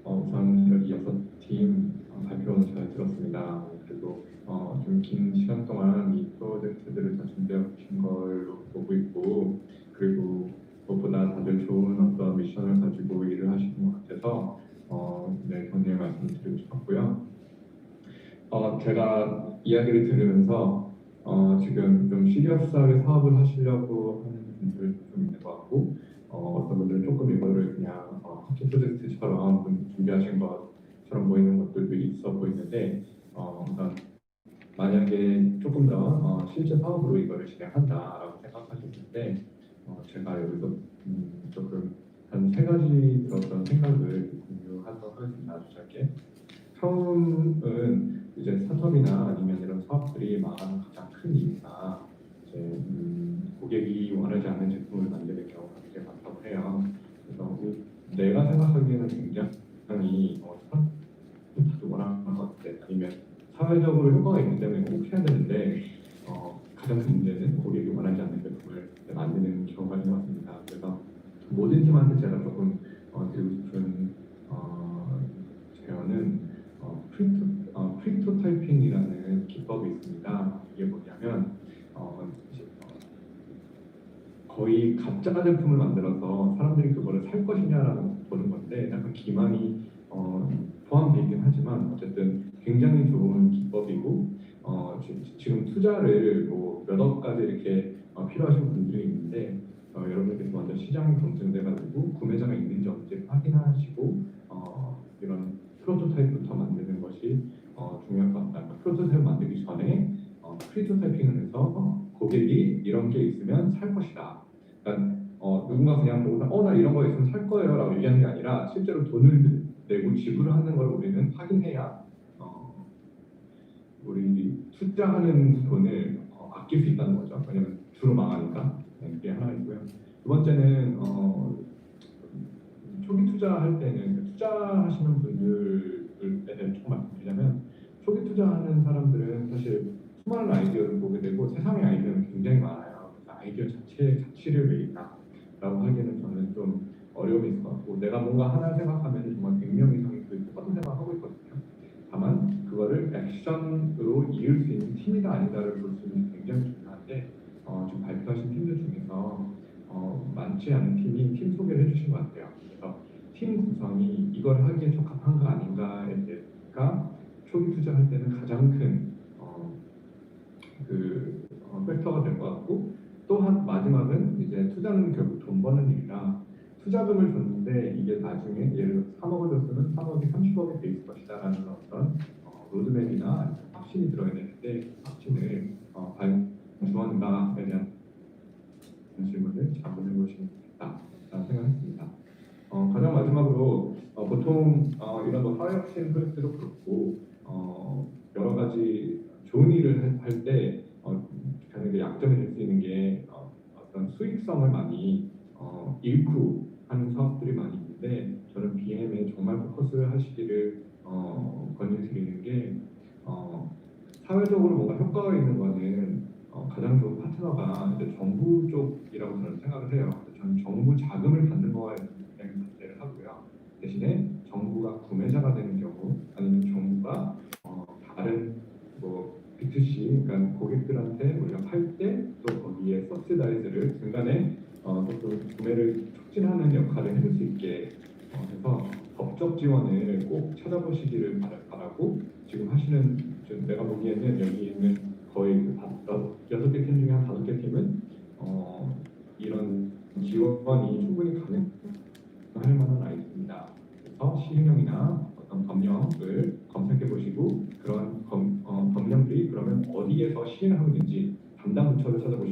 우선 여기 6팀 발표 잘 들었습니다. 그리고 좀 긴 시간 동안 이 프로젝트들을 다 준비해 오신 걸로 보고 있고, 그리고 무엇보다 다들 좋은 어떤 미션을 가지고 일을 하시는 것 같아서 네, 격려의 말씀드리고 싶었고요. 제가 이야기를 들으면서 지금 좀 시리어스하게 사업을 하시려고 하는 분들 좀 있는 것 같고, 어떤 분들은 조금 이거를 그냥 학교 프로젝트처럼 준비하신 것처럼 보이는 것들도 있어 보이는데, 우선 만약에 조금 더 실제 사업으로 이거를 진행한다라고 생각하실 때, 제가 여기서 조금 한 3가지 들었던 생각을 공유하도록 하겠습니다. 아주 짧게. 처음은 이제 스타트업이나 아니면 이런 사업들이 망하는 가장 큰 이유가 이제 고객이 원하지 않는 제품을 만드는 경우가 되게 많다고 해요. 그래서 내가 생각하기에는 굉장히 다들 원하는 것 같아. 아니면 사회적으로 효과가 있기 때문에 꼭 해야 되는데 가장 큰 문제는 고객이 원하지 않는 제품을 만드는 경우가 있는 것 같습니다. 그래서 모든 팀한테 제가 조금 드리고 싶은 제안은 프리토타이핑이라는 기법이 있습니다. 이게 뭐냐면 거의 가짜 제품을 만들어서 사람들이 그거를 살 것이냐라는 보는 건데, 약간 기만이 포함되어 있긴 하지만 어쨌든 굉장히 좋은 기법이고, 지금 투자를 뭐 몇억 가지 이렇게 필요하신 분들이 있는데, 여러분들께서 먼저 시장이 검증돼가지고 구매자가 있는지 언제 확인하시고 이런 프로토타입부터 만드는 것이 중요할 것 같다. 프로토타입 만들기 전에 프리토타이핑을 해서 고객이 이런 게 있으면 살 것이다. 그러니까 누군가 그냥 보고 나 이런 거 있으면 살 거예요 라고 얘기하는 게 아니라 실제로 돈을 내고 지불을 하는 걸 우리는 확인해야 우리 투자하는 돈을 아낄 수 있다는 거죠. 왜냐면 주로 망하니까. 네, 그게 하나 있고요. 두 번째는 초기 투자할 때는 투자하시는 분들에 대해 조금 말씀드리자면, 초기 투자하는 사람들은 사실 수많은 아이디어를 보게 되고 세상의 아이디어는 굉장히 많아요. 그래서 아이디어 자체의 가치를 매긴다라고 하기에는 저는 좀 어려움이 있을 것 같고, 내가 뭔가 하나 생각하면 정말 100명 이상이 그 똑같은 생각을 하고 있거든요. 다만 그거를 액션으로 이을 수 있는 팀이다 아니다를 볼 수 있는 굉장히 중요한데, 지금 발표하신 팀들 중에서 많지 않은 팀이 팀 소개를 해주신 것 같아요. 그래서 팀 구성이 이걸 하기에 적합한가 아닌가에 대해서 초기 투자할 때는 가장 큰 팩터가 될 것 같고, 또 한 마지막은 이제 투자는 결국 돈 버는 일이라 투자금을 줬는데 이게 나중에 예를 들어 3억을 줬으면 3억이 30억이 돼 있을 것이다라는 어떤 로드맵이나 확신이 들어야 되는데, 확신을 주었는가에 대한 질문을 자문해 보시면 좋겠다라는 생각했습니다. 가장 마지막으로 보통 이런 사회혁신 프로젝트도 그렇고 여러 가지 좋은 일을 할 때 가장 약점이 될 수 있는 게 어떤 수익성을 많이 잃고 하는 사업들이 많이 있는데, 저는 BM에 정말 포커스 하시기를 권유드리는 게, 사회적으로 뭔가 효과가 있는 거는 가장 좋은 파트너가 이제 정부 쪽이라고 저는 생각을 해요. 저는 정부 자금을 받는 거에 굉장히 반대를 하고요. 대신에 정부가 구매자가 되는 경우, 아니면 정부가 다른 뭐 B2C, 그러니까 고객들한테 우리가 팔 때 또 거기에 서브시다이즈를 중간에 또 구매를 촉진하는 역할을 해줄 수 있게 해서 법적 지원을 꼭 찾아보시기를 바라고, 지금 하시는, 내가 보기에는 여기 있는 거의 6개 팀 중에 한 5개 팀은 이런 지원이 충분히 가능할 만한 아이디어입니다. 그래서 시행령이나 어떤 법령을 검색해 보시고 그런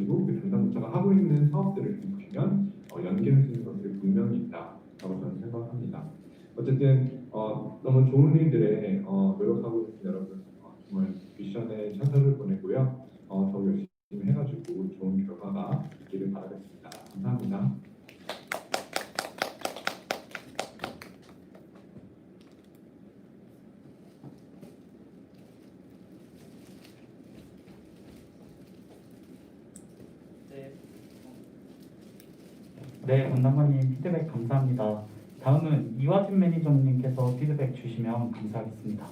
그리고 그 담당 부처가 하고 있는 사업들을 좀 보시면 연계할 수 있는 것들이 분명히 있다라고 저는 생각합니다. 어쨌든 너무 좋은 일들에 노력하고 있는 여러분 정말 미션에 최선을 보내고요. 더 열심히 해가지고 좋은 결과가 있기를 바라겠습니다. 감사합니다. 네, 담당관님 피드백 감사합니다. 다음은 이화진 매니저님께서 피드백 주시면 감사하겠습니다.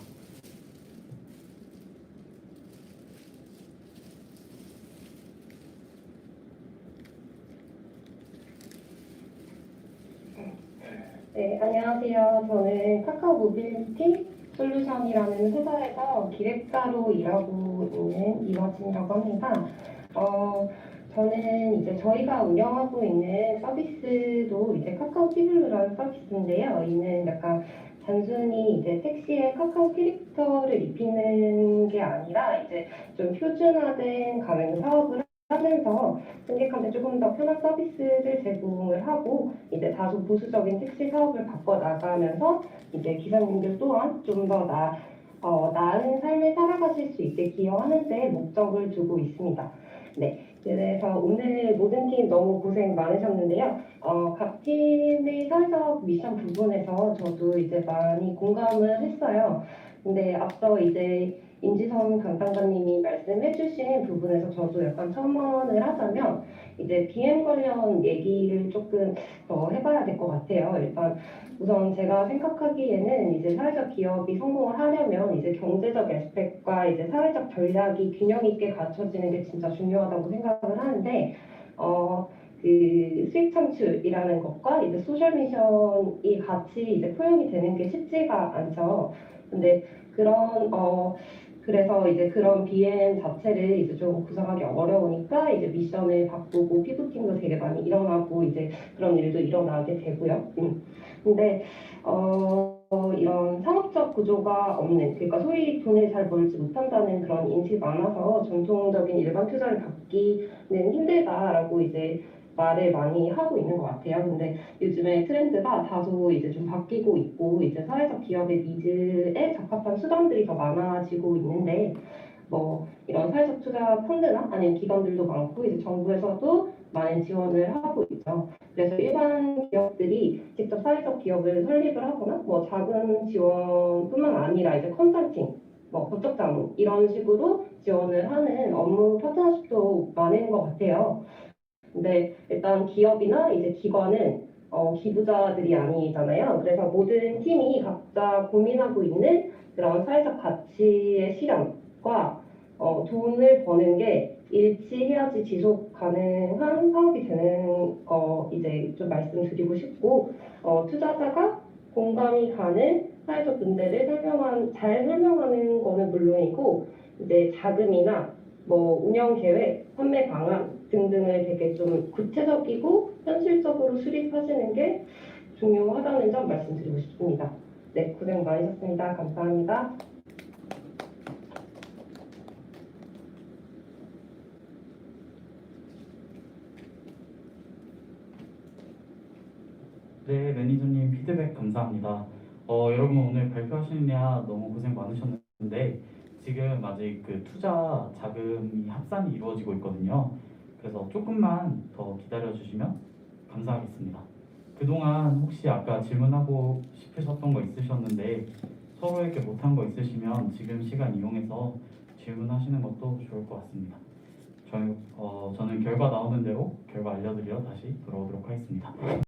네, 안녕하세요. 저는 카카오 모빌리티 솔루션이라는 회사에서 기획자로 일하고 있는 이화진이라고 합니다. 저는 이제 저희가 운영하고 있는 서비스도 이제 카카오 티블루라는 서비스인데요. 이는 약간 단순히 이제 택시에 카카오 캐릭터를 입히는 게 아니라 이제 좀 표준화된 가맹 사업을 하면서 승객한테 조금 더 편한 서비스를 제공을 하고 이제 다소 보수적인 택시 사업을 바꿔 나가면서 이제 기사님들 또한 좀 더 나은 삶을 살아가실 수 있게 기여하는 데 목적을 두고 있습니다. 네, 그래서 오늘 모든 팀 너무 고생 많으셨는데요. 각 팀의 사회적 미션 부분에서 저도 이제 많이 공감을 했어요. 근데 앞서 이제 임지선 담당관님이 말씀해주신 부분에서 저도 약간 첨언을 하자면 이제 BM 관련 얘기를 조금 더 해봐야 될 것 같아요. 일단 우선 제가 생각하기에는 이제 사회적 기업이 성공을 하려면 이제 경제적 에스펙과 이제 사회적 전략이 균형 있게 갖춰지는 게 진짜 중요하다고 생각을 하는데 그 수익 창출이라는 것과 이제 소셜 미션이 같이 이제 포용이 되는 게 쉽지가 않죠. 근데 그래서 이제 그런 BM 자체를 이제 좀 구성하기 어려우니까 이제 미션을 바꾸고 피부팅도 되게 많이 일어나고 이제 그런 일도 일어나게 되고요. 근데 이런 상업적 구조가 없는, 그러니까 소위 돈을 잘 벌지 못한다는 그런 인식이 많아서 전통적인 일반 투자를 받기는 힘들다라고 이제 말을 많이 하고 있는 것 같아요. 근데 요즘에 트렌드가 다소 이제 좀 바뀌고 있고 이제 사회적 기업의 니즈에 적합한 수단들이 더 많아지고 있는데 뭐 이런 사회적 투자 펀드나 아니면 기관들도 많고 이제 정부에서도 많은 지원을 하고 있죠. 그래서 일반 기업들이 직접 사회적 기업을 설립을 하거나 뭐 작은 지원뿐만 아니라 이제 컨설팅, 뭐 법적 자문 이런 식으로 지원을 하는 업무 파트너십도 많은 것 같아요. 근데 일단 기업이나 이제 기관은 기부자들이 아니잖아요. 그래서 모든 팀이 각자 고민하고 있는 그런 사회적 가치의 실현과 돈을 버는 게 일치해야지 지속 가능한 사업이 되는 거 이제 좀 말씀드리고 싶고 투자자가 공감이 가는 사회적 문제를 잘 설명하는 거는 물론이고 이제 자금이나 뭐 운영 계획, 판매 방안 등등을 되게 좀 구체적이고 현실적으로 수립하시는 게 중요하다는 점 말씀드리고 싶습니다. 네, 고생 많으셨습니다. 감사합니다. 네, 매니저님 피드백 감사합니다. 여러분 오늘 발표하시느냐 너무 고생 많으셨는데 지금 아직 그 투자 자금이 합산이 이루어지고 있거든요. 그래서 조금만 더 기다려 주시면 감사하겠습니다. 그동안 혹시 아까 질문하고 싶으셨던 거 있으셨는데 서로에게 못한 거 있으시면 지금 시간 이용해서 질문하시는 것도 좋을 것 같습니다. 저는 결과 나오는 대로 결과 알려드려 다시 돌아오도록 하겠습니다.